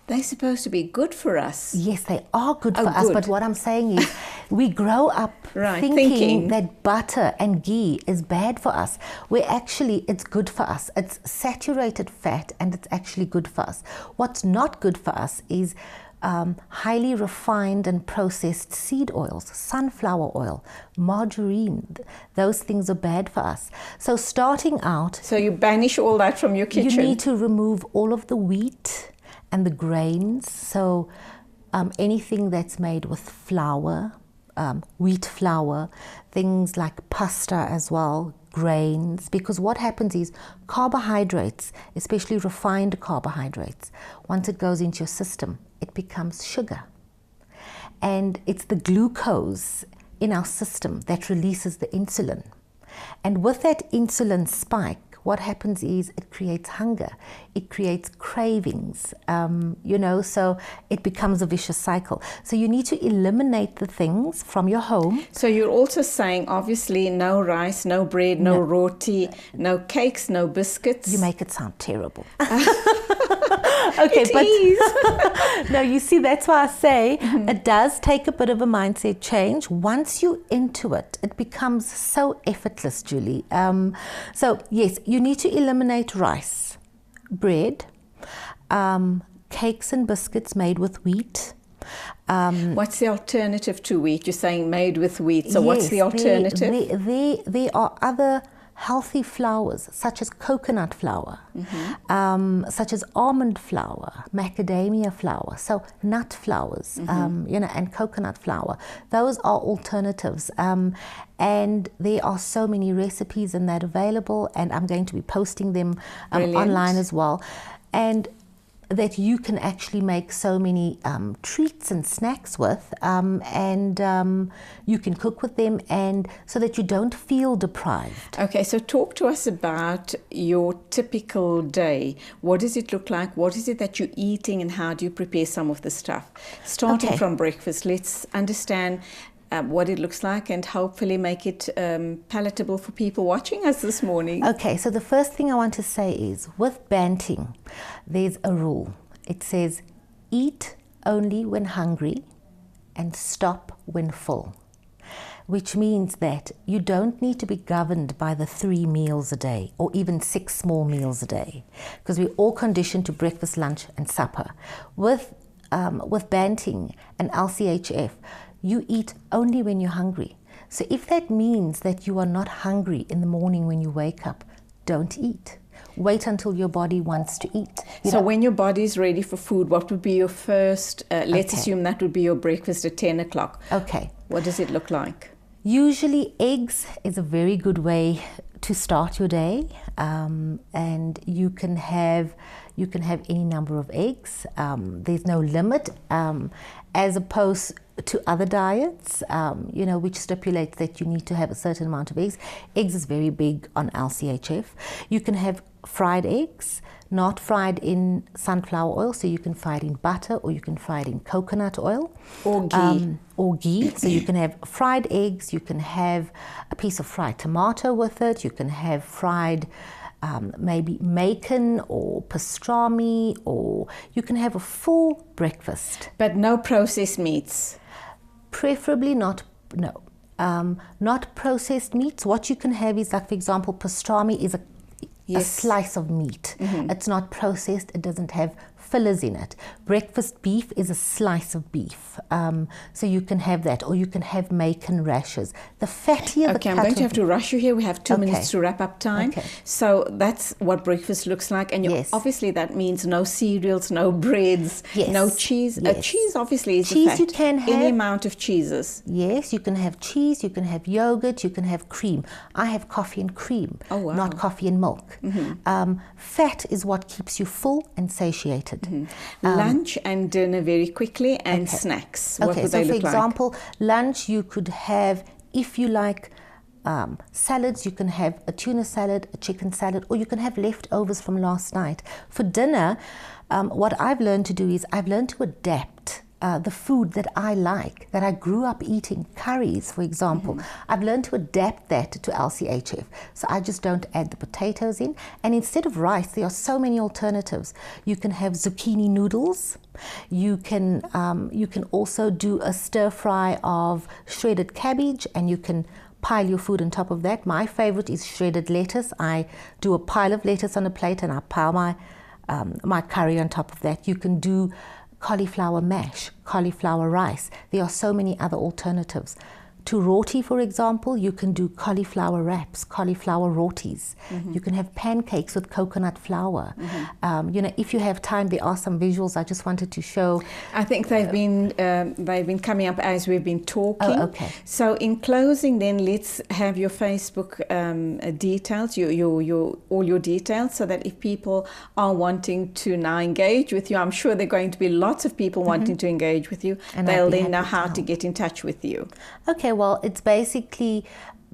They're supposed to be good for us. Yes, they are good for us. But what I'm saying is we grow up thinking that butter and ghee is bad for us, where actually it's good for us. It's saturated fat and it's actually good for us. What's not good for us is highly refined and processed seed oils, sunflower oil, margarine. Those things are bad for us. So starting out... So you banish all that from your kitchen? You need to remove all of the wheat and the grains. So anything that's made with flour, wheat flour, things like pasta as well, grains, because what happens is carbohydrates, especially refined carbohydrates, once it goes into your system, it becomes sugar. And it's the glucose in our system that releases the insulin. And with that insulin spike, what happens is it creates hunger, it creates cravings, so it becomes a vicious cycle. So you need to eliminate the things from your home. So you're also saying, obviously, no rice, no bread, no roti, no cakes, no biscuits. You make it sound terrible. Okay, but no, you see, that's why I say it does take a bit of a mindset change. Once you're into it, it becomes so effortless, Julie. So yes, you need to eliminate rice. bread, cakes and biscuits made with wheat. What's the alternative to wheat? You're saying made with wheat. So what's the alternative? There are other healthy flours, such as coconut flour, such as almond flour, macadamia flour, so nut flours, and coconut flour. Those are alternatives. And there are so many recipes in that available, and I'm going to be posting them online as well. And that you can actually make so many treats and snacks with, and you can cook with them, and so that you don't feel deprived. Okay, so talk to us about your typical day. What does it look like? What is it that you're eating, and how do you prepare some of the stuff? Starting from breakfast, let's understand what it looks like and hopefully make it palatable for people watching us this morning. Okay, so the first thing I want to say is, with Banting, there's a rule. It says, eat only when hungry and stop when full, which means that you don't need to be governed by the 3 meals a day or even 6 small meals a day, because we're all conditioned to breakfast, lunch and supper. With Banting and LCHF, you eat only when you're hungry. So if that means that you are not hungry in the morning when you wake up, don't eat. Wait until your body wants to eat. So when your body is ready for food, what would be your first, let's assume that would be your breakfast at 10 o'clock. Okay. What does it look like? Usually eggs is a very good way to start your day, and you can have any number of eggs. There's no limit, as opposed to other diets, which stipulates that you need to have a certain amount of eggs. Eggs is very big on LCHF. You can have fried eggs, not fried in sunflower oil, so you can fry it in butter, or you can fry it in coconut oil. Or ghee. So you can have fried eggs, you can have a piece of fried tomato with it, you can have fried maybe macon or pastrami, or you can have a full breakfast. But no processed meats? Preferably not, no. Not processed meats. What you can have is, like, for example, pastrami is a slice of meat. It's not processed, it doesn't have fillers in it. Breakfast beef is a slice of beef. So you can have that, or you can have macon rashers. The fattier Okay, I'm going to have to rush you here. We have 2 minutes to wrap up time. Okay. So that's what breakfast looks like. And obviously that means no cereals, no breads, no cheese. Cheese obviously is cheese a fat. You can have any amount of cheeses. Yes, you can have cheese, you can have yogurt, you can have cream. I have coffee and cream, not coffee and milk. Fat is what keeps you full and satiated. Lunch and dinner very quickly, and snacks. What would they look like? For example, lunch you could have, if you like salads, you can have a tuna salad, a chicken salad, or you can have leftovers from last night. For dinner, what I've learned to do is I've learned to adapt the food that I like, that I grew up eating, curries, for example. I've learned to adapt that to LCHF. So I just don't add the potatoes in. And instead of rice, there are so many alternatives. You can have zucchini noodles. You can also do a stir fry of shredded cabbage, and you can pile your food on top of that. My favorite is shredded lettuce. I do a pile of lettuce on a plate, and I pile my curry on top of that. You can do cauliflower mash, cauliflower rice. There are so many other alternatives. To roti, for example, you can do cauliflower wraps, cauliflower rotis. You can have pancakes with coconut flour. If you have time, there are some visuals I just wanted to show. I think they've been coming up as we've been talking. Oh, okay. So in closing, then let's have your Facebook details, all your details, so that if people are wanting to now engage with you, I'm sure there are going to be lots of people wanting to engage with you. And they'll then know how to get in touch with you. Okay, well, it's basically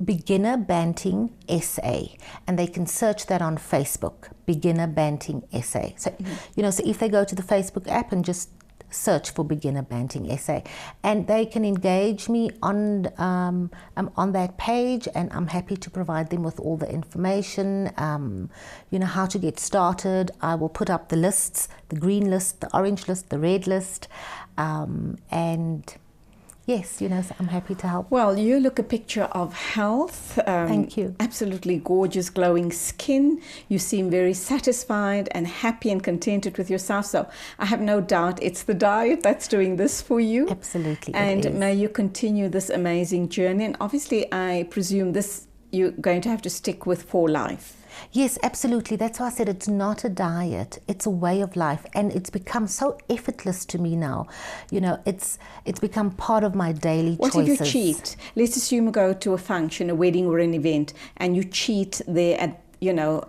Beginner Banting SA, and they can search that on Facebook, Beginner Banting SA. So, so if they go to the Facebook app and just search for Beginner Banting SA, and they can engage me on that page, and I'm happy to provide them with all the information, how to get started. I will put up the lists, the green list, the orange list, the red list, and yes, you know, so I'm happy to help. Well, you look a picture of health. Thank you. Absolutely gorgeous, glowing skin. You seem very satisfied and happy and contented with yourself. So I have no doubt it's the diet that's doing this for you. Absolutely. And may you continue this amazing journey. And obviously, I presume this you're going to have to stick with for life. Yes, absolutely. That's why I said it's not a diet, it's a way of life, and it's become so effortless to me now. You know, it's become part of my daily choices. What if you cheat? Let's assume you go to a function, a wedding or an event, and you cheat there at, you know,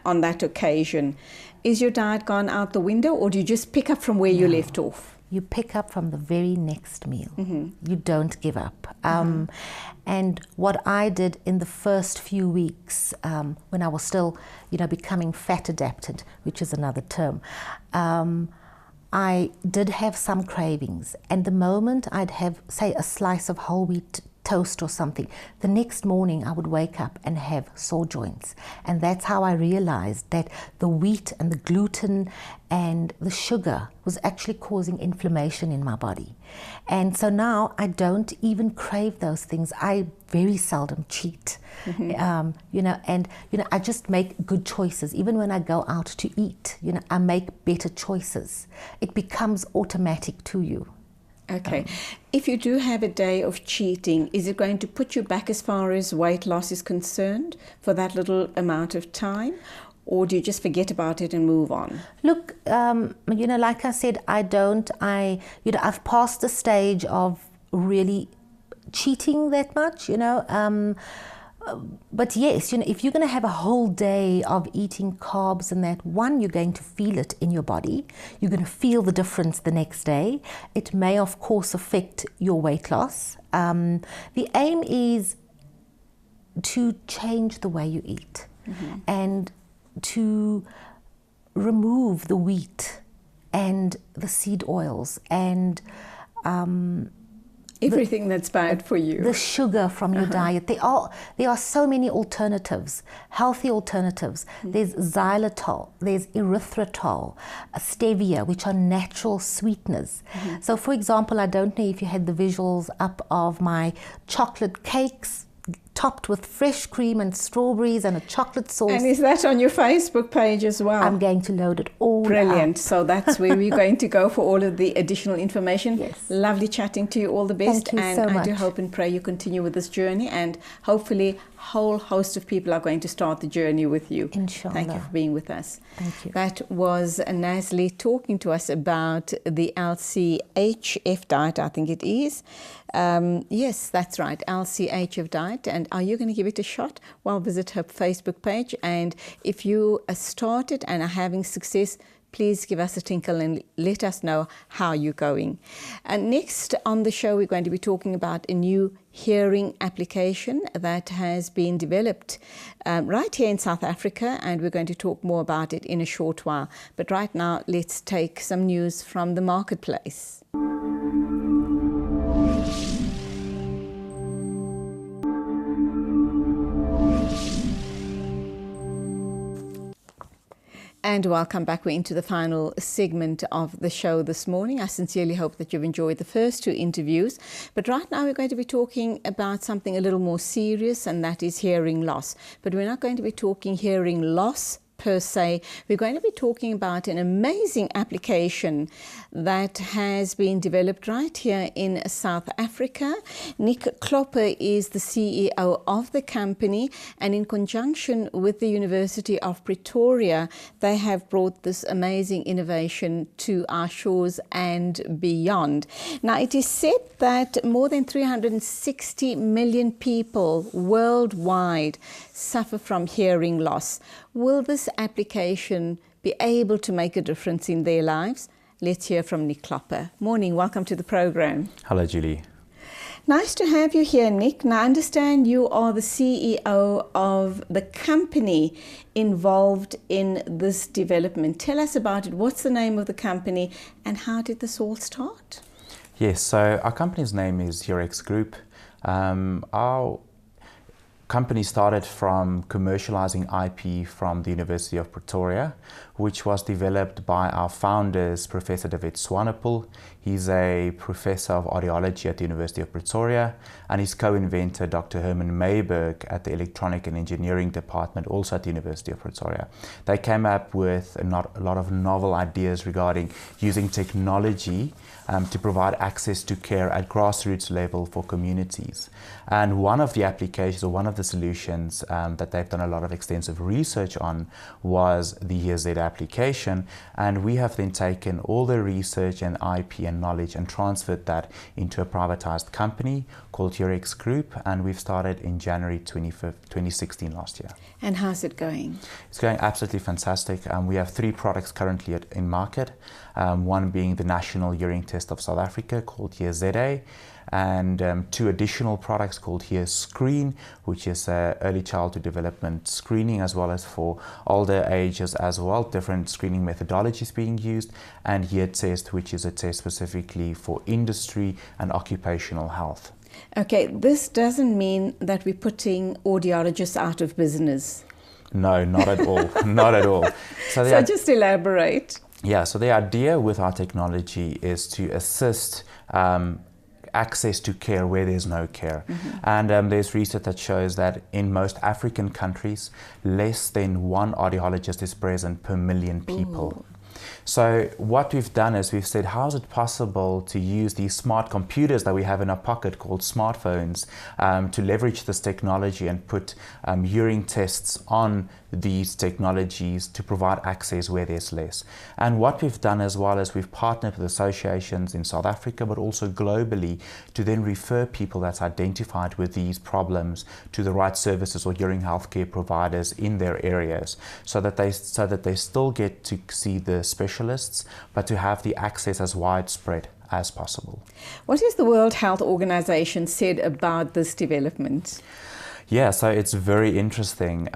on that occasion. Is your diet gone out the window, or do you just pick up from where you left off? You pick up from the very next meal. You don't give up. And what I did in the first few weeks, when I was still, you know, becoming fat adapted, which is another term, I did have some cravings. And the moment I'd have, say, a slice of whole wheat toast or something, the next morning I would wake up and have sore joints. And that's how I realized that the wheat and the gluten and the sugar was actually causing inflammation in my body. And so now I don't even crave those things. I very seldom cheat, you know, and, you know, I just make good choices. Even when I go out to eat, you know, I make better choices. It becomes automatic to you. Okay. If you do have a day of cheating, is it going to put you back as far as weight loss is concerned for that little amount of time? Or do you just forget about it and move on? Look, you know, like I said, you know, I've passed the stage of really cheating that much, you know. But yes, you know, if you're going to have a whole day of eating carbs and that, one, you're going to feel it in your body. You're going to feel the difference the next day. It may, of course, affect your weight loss. The aim is to change the way you eat and to remove the wheat and the seed oils and everything that's bad for you. The sugar from your diet. There are so many alternatives, healthy alternatives. There's xylitol, there's erythritol, stevia, which are natural sweeteners. So for example, I don't know if you had the visuals up of my chocolate cakes topped with fresh cream and strawberries and a chocolate sauce. And is that on your Facebook page as well? I'm going to load it all Brilliant. up. So that's where we're going to go for all of the additional information. Yes. Lovely chatting to you. All the best. Thank you and so I much. do hope and pray you continue with this journey, and hopefully a whole host of people are going to start the journey with you. Inshallah. Thank you for being with us. Thank you. That was Nazli talking to us about the LCHF diet, I think it is. Yes, that's right, LCHF diet. And are you going to give it a shot? Well, visit her Facebook page. And if you started and are having success, please give us a tinkle and let us know how you're going. And next on the show, we're going to be talking about a new hearing application that has been developed right here in South Africa, and we're going to talk more about it in a short while. But right now, let's take some news from the marketplace. And welcome back. We're into the final segment of the show this morning. I sincerely hope that you've enjoyed the first two interviews. But right now we're going to be talking about something a little more serious, and that is hearing loss. But we're not going to be talking hearing loss per se. We're going to be talking about an amazing application that has been developed right here in South Africa. Nick Klopper is the CEO of the company, and in conjunction with the University of Pretoria, they have brought this amazing innovation to our shores and beyond. Now, it is said that more than 360 million people worldwide suffer from hearing loss. Will this application be able to make a difference in their lives? Let's hear from Nick Klopper. Morning, welcome to the program. Hello, Julie. Nice to have you here, Nick. Now, I understand you are the CEO of the company involved in this development. Tell us about it. What's the name of the company and how did this all start? Yes, so our company's name is Your X Group. Our company started from commercializing IP from the University of Pretoria, which was developed by our founders, Professor David Swanepoel. He's a professor of audiology at the University of Pretoria, and his co-inventor, Dr. Herman Mayberg, at the Electronic and Engineering Department, also at the University of Pretoria. They came up with a lot of novel ideas regarding using technology to provide access to care at grassroots level for communities. And one of the applications, or one of the solutions that they've done a lot of extensive research on, was the HearZ application. And we have then taken all the research and IP and knowledge and transferred that into a privatized company called HearX Group, and we've started in January 2016 last year. And how's it going? It's going absolutely fantastic. We have 3 products currently in market, one being the National Hearing Test of South Africa called HearZA, and 2 additional products called HearScreen, which is early childhood development screening, as well as for older ages as well, different screening methodologies being used, and HearTest, which is a test specifically for industry and occupational health. Okay, this doesn't mean that we're putting audiologists out of business. No, not at all. Not at all. So just elaborate. Yeah, so the idea with our technology is to assist access to care where there's no care. And there's research that shows that in most African countries, less than 1 audiologist is present per million people. Ooh. So what we've done is we've said, how is it possible to use these smart computers that we have in our pocket called smartphones to leverage this technology and put hearing tests on these technologies to provide access where there's less. And what we've done as well is we've partnered with associations in South Africa, but also globally, to then refer people that's identified with these problems to the right services or hearing healthcare providers in their areas, so that they still get to see the specialists, but to have the access as widespread as possible. What has the World Health Organization said about this development? Yeah, so it's very interesting.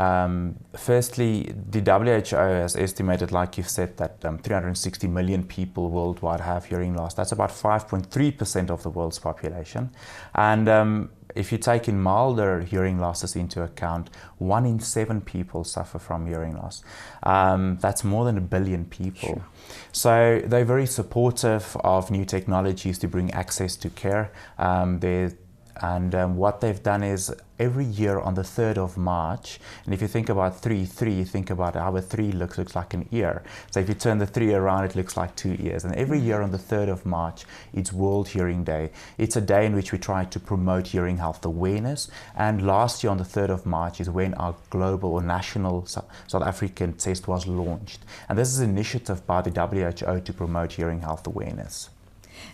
Firstly, the WHO has estimated, like you've said, that 360 million people worldwide have hearing loss. That's about 5.3% of the world's population. And if you take in milder hearing losses into account, 1 in 7 people suffer from hearing loss. That's more than 1 billion people. Sure. So they're very supportive of new technologies to bring access to care. What they've done is every year on the 3rd of March, and if you think about 3, think about how a 3 looks like an ear. So if you turn the 3 around, it looks like 2 ears. And every year on the 3rd of March, it's World Hearing Day. It's a day in which we try to promote hearing health awareness. And last year on the 3rd of March is when our global or national South African test was launched. And this is an initiative by the WHO to promote hearing health awareness.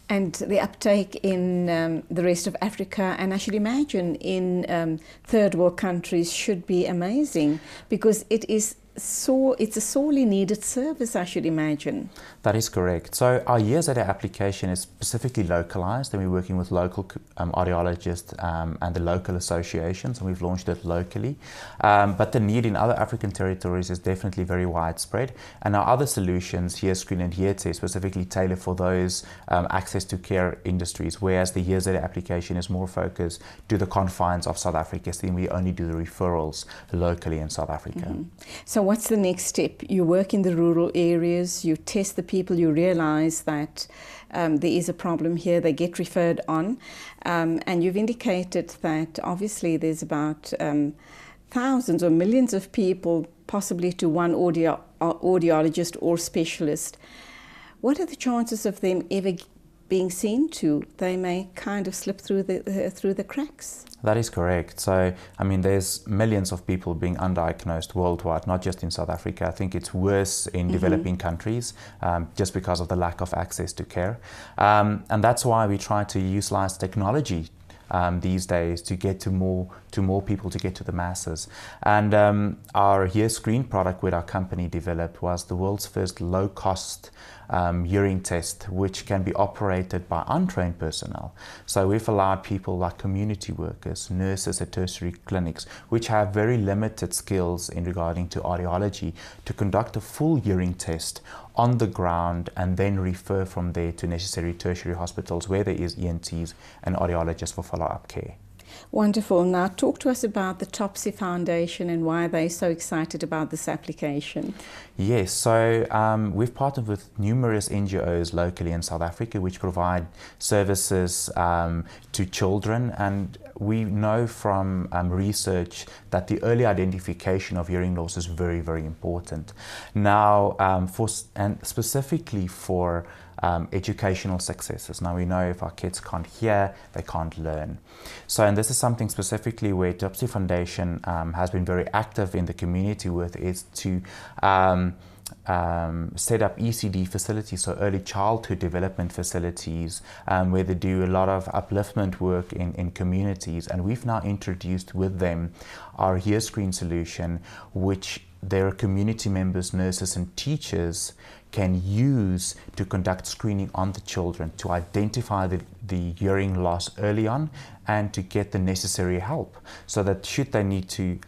And the uptake in the rest of Africa, and I should imagine in third world countries, should be amazing, because it's a sorely needed service, I should imagine. That is correct. So our HearZ application is specifically localized, and we're working with local audiologists and the local associations, and we've launched it locally. But the need in other African territories is definitely very widespread. And our other solutions, HearScreen and HearTest, specifically tailor for those access to care industries, whereas the HearZ application is more focused to the confines of South Africa, so we only do the referrals locally in South Africa. Mm-hmm. So what's the next step? You work in the rural areas, you test the people, you realize that there is a problem here, they get referred on, and you've indicated that obviously there's about thousands or millions of people, possibly to one audiologist or specialist. What are the chances of them ever being seen to? They may kind of slip through the cracks. That is correct. So, I mean, there's millions of people being undiagnosed worldwide, not just in South Africa. I think it's worse in developing countries just because of the lack of access to care. And that's why we try to utilize technology these days to get to more people, to get to the masses. And our HearScreen product, which our company developed, was the world's first low-cost hearing test, which can be operated by untrained personnel. So we've allowed people like community workers, nurses at tertiary clinics, which have very limited skills in regarding to audiology, to conduct a full hearing test on the ground and then refer from there to necessary tertiary hospitals where there is ENTs and audiologists for follow-up care. Wonderful. Now talk to us about the Topsy Foundation and why they're so excited about this application. Yes, so we've partnered with numerous NGOs locally in South Africa which provide services to children, and we know from research that the early identification of hearing loss is very, very important. Now, and specifically for educational successes. Now we know if our kids can't hear, they can't learn. So, and this is something specifically where Topsy Foundation has been very active in the community with, is to set up ECD facilities, so early childhood development facilities, where they do a lot of upliftment work in communities. And we've now introduced with them our Hear Screen solution, which their community members, nurses and teachers can use to conduct screening on the children to identify the hearing loss early on and to get the necessary help, so that should they need to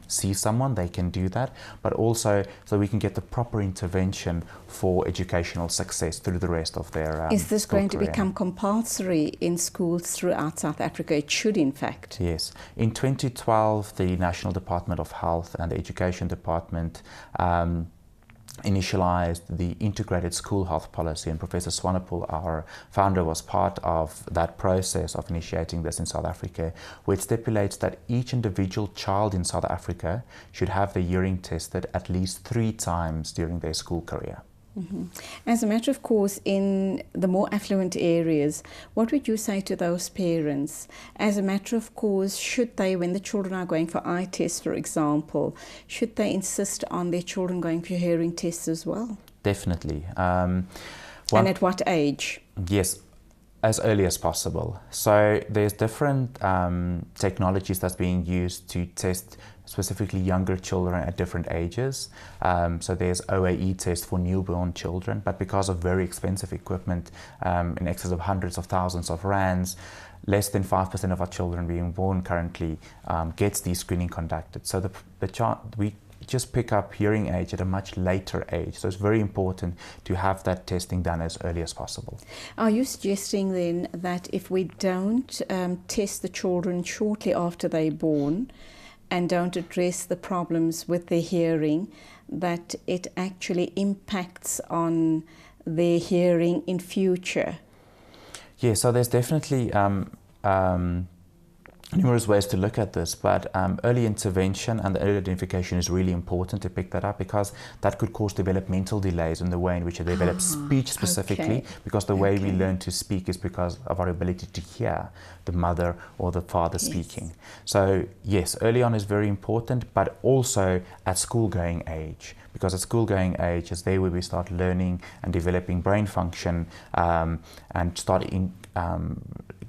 see someone, they can do that, but also so we can get the proper intervention for educational success through the rest of their Is this going to career. become compulsory in schools throughout South Africa? It should, in fact. Yes. In 2012, the National Department of Health and the Education Department initialized the integrated school health policy, and Professor Swanepoel, our founder, was part of that process of initiating this in South Africa, which stipulates that each individual child in South Africa should have their hearing tested at least 3 times during their school career. Mm-hmm. As a matter of course, in the more affluent areas, what would you say to those parents? As a matter of course, should they, when the children are going for eye tests, for example, should they insist on their children going for hearing tests as well? Definitely. And at what age? Yes, as early as possible. So there's different technologies that's being used to test specifically younger children at different ages. So there's OAE test for newborn children, but because of very expensive equipment, in excess of hundreds of thousands of rands, less than 5% of our children being born currently gets these screening conducted. So we just pick up hearing age at a much later age. So it's very important to have that testing done as early as possible. Are you suggesting then that if we don't test the children shortly after they're born and don't address the problems with their hearing, that it actually impacts on their hearing in future? Yeah, so there's definitely numerous ways to look at this, but early intervention and the early identification is really important to pick that up, because that could cause developmental delays in the way in which they develop speech specifically, okay. because the way we learn to speak is because of our ability to hear the mother or the father speaking. So yes, early on is very important, but also at school-going age, because at school-going age is there where we start learning and developing brain function and start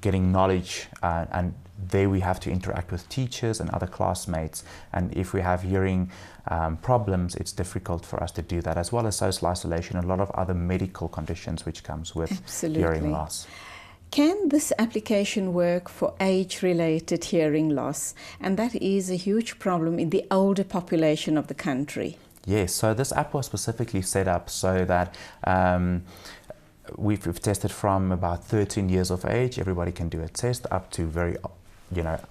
getting knowledge, and there we have to interact with teachers and other classmates, and if we have hearing problems, it's difficult for us to do that, as well as social isolation and a lot of other medical conditions which comes with hearing loss. Can this application work for age-related hearing loss? And that is a huge problem in the older population of the country. Yes, so this app was specifically set up so that we've tested from about 13 years of age. Everybody can do a test up to very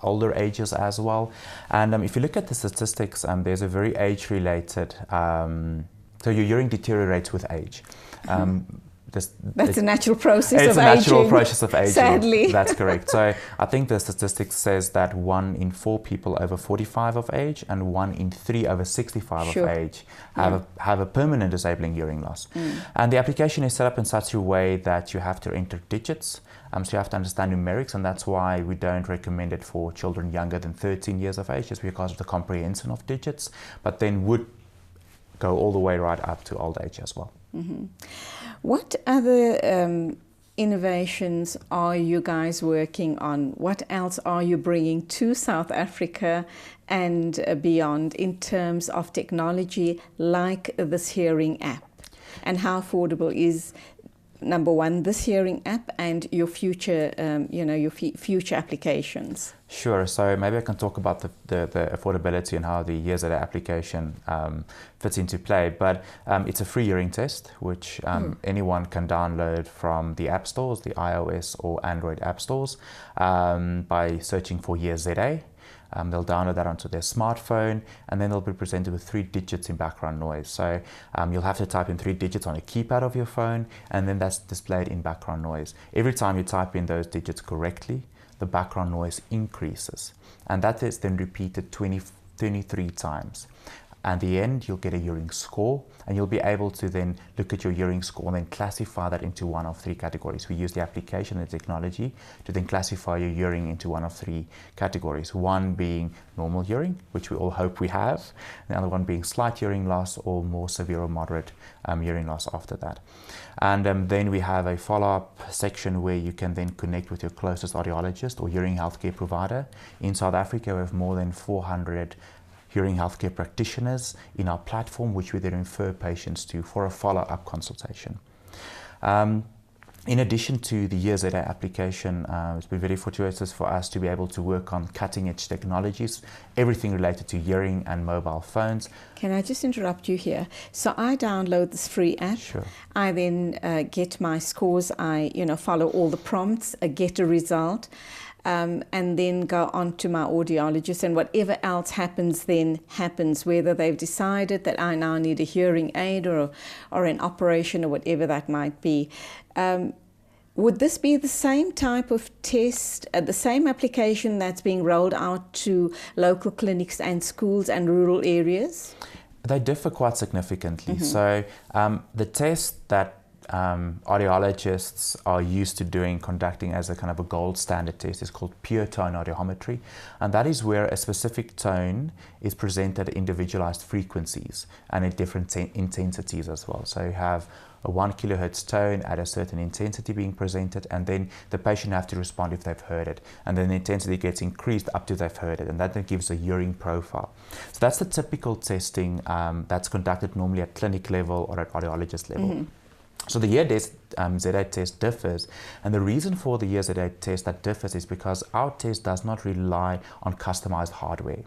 older ages as well. And if you look at the statistics, there's a very age-related, so your hearing deteriorates with age. That's a natural process of aging. It's a natural process of aging. Sadly. That's correct. So I think the statistics says that 1 in 4 people over 45 of age and 1 in 3 over 65 of age have a permanent disabling hearing loss. And the application is set up in such a way that you have to enter digits. So you have to understand numerics, and that's why we don't recommend it for children younger than 13 years of age, just because of the comprehension of digits, but then would go all the way right up to old age as well. Mm-hmm. What other innovations are you guys working on? What else are you bringing to South Africa and beyond in terms of technology like this hearing app? And how affordable is number one, this hearing app and your future, your future applications? Sure. So maybe I can talk about the affordability and how the Years Data application fits into play. But it's a free hearing test, which anyone can download from the app stores, the iOS or Android app stores, by searching for Years Data. They'll download that onto their smartphone, and then they'll be presented with 3 digits in background noise. So you'll have to type in 3 digits on a keypad of your phone, and then that's displayed in background noise. Every time you type in those digits correctly, the background noise increases, and that is then repeated 23 times. At the end, you'll get a hearing score, and you'll be able to then look at your hearing score and then classify that into one of 3 categories. We use the application and technology to then classify your hearing into one of 3 categories. One being normal hearing, which we all hope we have. The other one being slight hearing loss, or more severe or moderate hearing loss after that. And then we have a follow-up section where you can then connect with your closest audiologist or hearing healthcare provider. In South Africa, we have more than 400 hearing healthcare practitioners in our platform, which we then refer patients to for a follow-up consultation. In addition to the Years Data application, it's been very fortuitous for us to be able to work on cutting-edge technologies, everything related to hearing and mobile phones. Can I just interrupt you here? So I download this free app. Sure. I then get my scores. I follow all the prompts, get a result. And then go on to my audiologist, and whatever else happens then happens, whether they've decided that I now need a hearing aid or an operation or whatever that might be. Would this be the same type of test, the same application that's being rolled out to local clinics and schools and rural areas? They differ quite significantly. So the test that audiologists are used to conducting as a kind of a gold standard test is called pure tone audiometry, and that is where a specific tone is presented at individualized frequencies and at different intensities as well. So you have a 1 kilohertz tone at a certain intensity being presented, and then the patient have to respond if they've heard it, and then the intensity gets increased up to they've heard it, and that then gives a hearing profile. So that's the typical testing that's conducted normally at clinic level or at audiologist level. So the Years Data test differs, and the reason for the Years Data test that differs is because our test does not rely on customized hardware.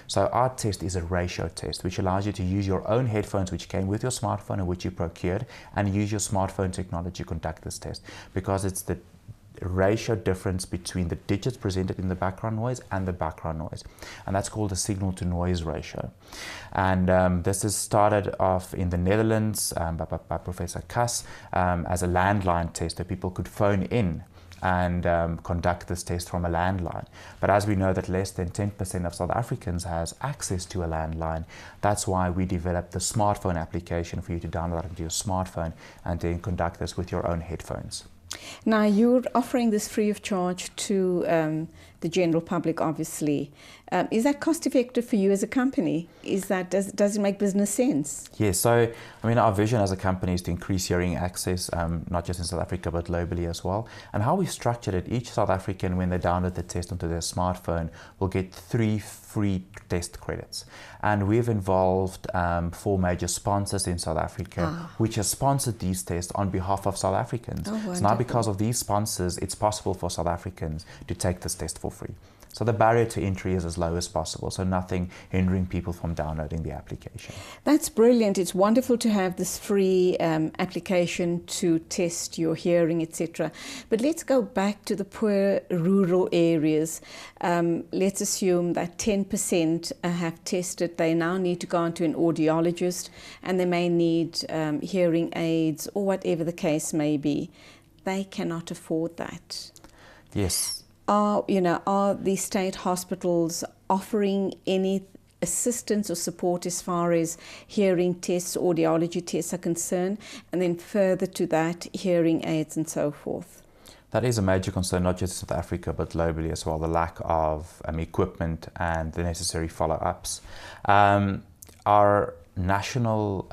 So our test is a ratio test, which allows you to use your own headphones which came with your smartphone and which you procured, and use your smartphone technology to conduct this test, because it's the ratio difference between the digits presented in the background noise and the background noise, and that's called the signal to noise ratio. And this is started off in the Netherlands by Professor Kas as a landline test, that people could phone in and conduct this test from a landline. But as we know that less than 10% of South Africans has access to a landline, that's why we developed the smartphone application for you to download into your smartphone and then conduct this with your own headphones. Now, you're offering this free of charge to the general public, obviously. Is that cost effective for you as a company? Does it make business sense? Yes, so I mean, our vision as a company is to increase hearing access, not just in South Africa, but globally as well. And how we structured it, each South African, when they download the test onto their smartphone, will get 3 free test credits. And we've involved 4 major sponsors in South Africa, which have sponsored these tests on behalf of South Africans. So now, because of these sponsors, it's possible for South Africans to take this test for free. So the barrier to entry is as low as possible, so nothing hindering people from downloading the application. That's brilliant. It's wonderful to have this free application to test your hearing, etc. But let's go back to the poor rural areas. Let's assume that 10% have tested. They now need to go on to an audiologist, and they may need hearing aids or whatever the case may be. They cannot afford that. Yes. Are the state hospitals offering any assistance or support as far as hearing tests, audiology tests are concerned, and then further to that, hearing aids and so forth? That is a major concern, not just in South Africa, but globally as well, the lack of equipment and the necessary follow-ups. Our national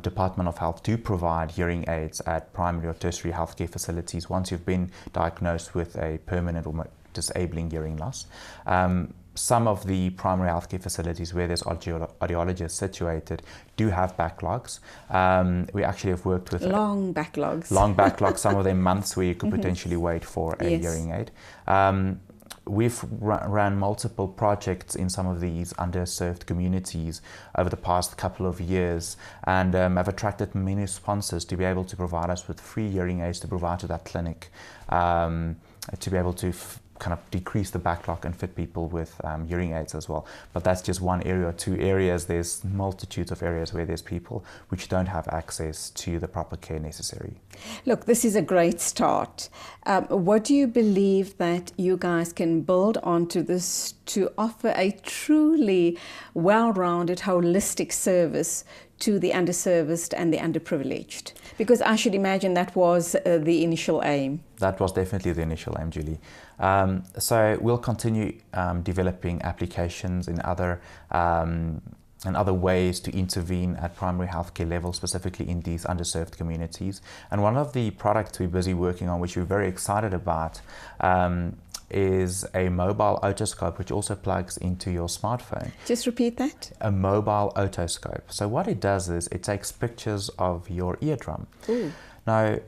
Department of Health do provide hearing aids at primary or tertiary healthcare facilities once you've been diagnosed with a permanent or disabling hearing loss. some of the primary healthcare facilities where there's audiologists situated do have backlogs. We actually have worked with long backlogs. Long backlogs, some of them months where you could potentially wait for a hearing aid. We've ran multiple projects in some of these underserved communities over the past couple of years, and have attracted many sponsors to be able to provide us with free hearing aids to provide to that clinic, to be able to kind of decrease the backlog and fit people with hearing aids as well. But that's just one area or two areas. There's multitudes of areas where there's people which don't have access to the proper care necessary. Look, this is a great start. What do you believe that you guys can build onto this to offer a truly well-rounded, holistic service to the underserviced and the underprivileged? Because I should imagine that was the initial aim. That was definitely the initial aim, Julie. So we'll continue developing applications in other ways to intervene at primary healthcare level, specifically in these underserved communities. And one of the products we're busy working on, which we're very excited about, is a mobile otoscope, which also plugs into your smartphone. Just repeat that. A mobile otoscope. So what it does is it takes pictures of your eardrum. Ooh. Now,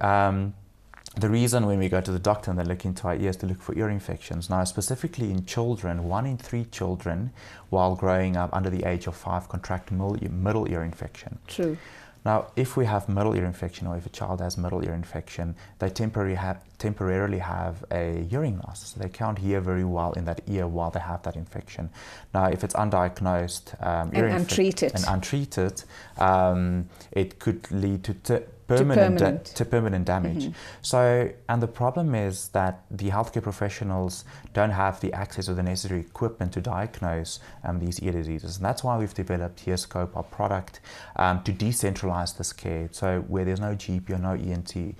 the reason when we go to the doctor and they look into our ears to look for ear infections, now specifically in children, 1 in 3 children while growing up under the age of 5 contract middle ear infection. True. Now, if we have middle ear infection, or if a child has middle ear infection, they temporarily have a hearing loss. So they can't hear very well in that ear while they have that infection. Now, if it's undiagnosed and untreated, it could lead to permanent damage. So, and the problem is that the healthcare professionals don't have the access or the necessary equipment to diagnose these ear diseases. And that's why we've developed HearScope, our product, to decentralize this care. So where there's no GP or no ENT,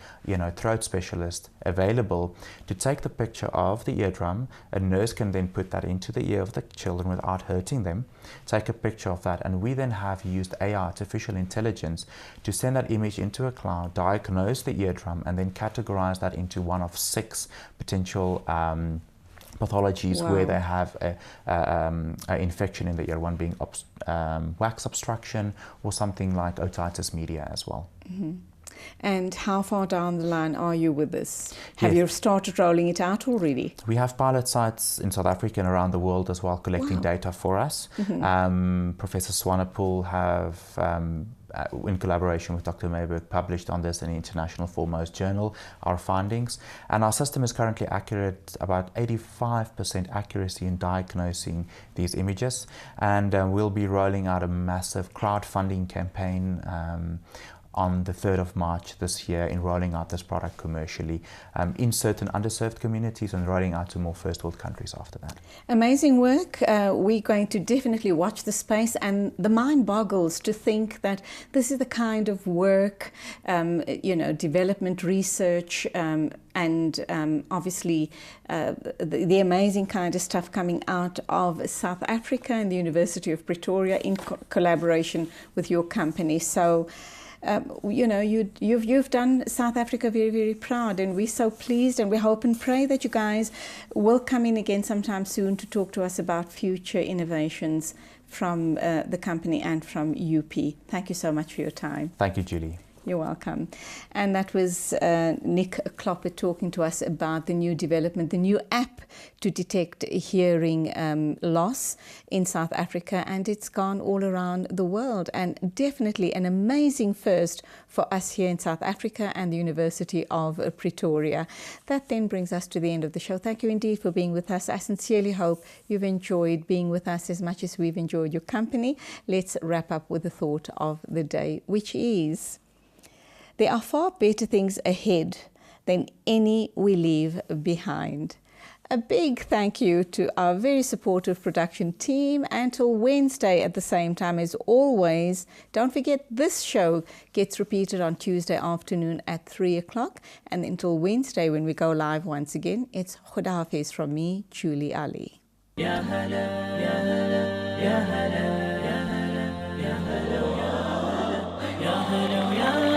throat specialist available, to take the picture of the eardrum, a nurse can then put that into the ear of the children without hurting them, take a picture of that, and we then have used AI, artificial intelligence, to send that image into a cloud, diagnose the eardrum, and then categorize that into one of 6 potential pathologies where they have an infection in the ear, one being wax obstruction or something like otitis media as well. And how far down the line are you with this? Have you started rolling it out already? We have pilot sites in South Africa and around the world as well, collecting data for us. Professor Swanepoel have, in collaboration with Dr. Mayberg, published on this in the international foremost journal our findings. And our system is currently accurate, about 85% accuracy in diagnosing these images. And we'll be rolling out a massive crowdfunding campaign on the 3rd of March this year in rolling out this product commercially in certain underserved communities and rolling out to more first world countries after that. Amazing work. We're going to definitely watch the space, and the mind boggles to think that this is the kind of work, development, research, and obviously the amazing kind of stuff coming out of South Africa and the University of Pretoria in collaboration with your company. So you've done South Africa very, very proud, and we're so pleased, and we hope and pray that you guys will come in again sometime soon to talk to us about future innovations from the company and from UP. Thank you so much for your time. Thank you, Julie. You're welcome. And that was Nick Kloppert talking to us about the new development, the new app to detect hearing loss in South Africa, and it's gone all around the world, and definitely an amazing first for us here in South Africa and the University of Pretoria. That then brings us to the end of the show. Thank you indeed for being with us. I sincerely hope you've enjoyed being with us as much as we've enjoyed your company. Let's wrap up with the thought of the day, which is: there are far better things ahead than any we leave behind. A big thank you to our very supportive production team. Until Wednesday at the same time as always, don't forget this show gets repeated on Tuesday afternoon at 3 o'clock. And until Wednesday when we go live once again, it's Khuda Hafiz from me, Julie Alli. Ya hala, ya hala, ya hala, ya hala, ya hala, ya hala, ya hala.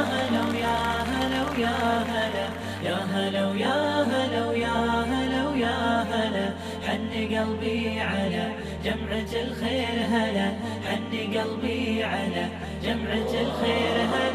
يا هلا يا هلا يا هلا يا هلا يا هلا حن قلبي على جمعة الخير هلا، حن قلبي على جمعة الخير هلا.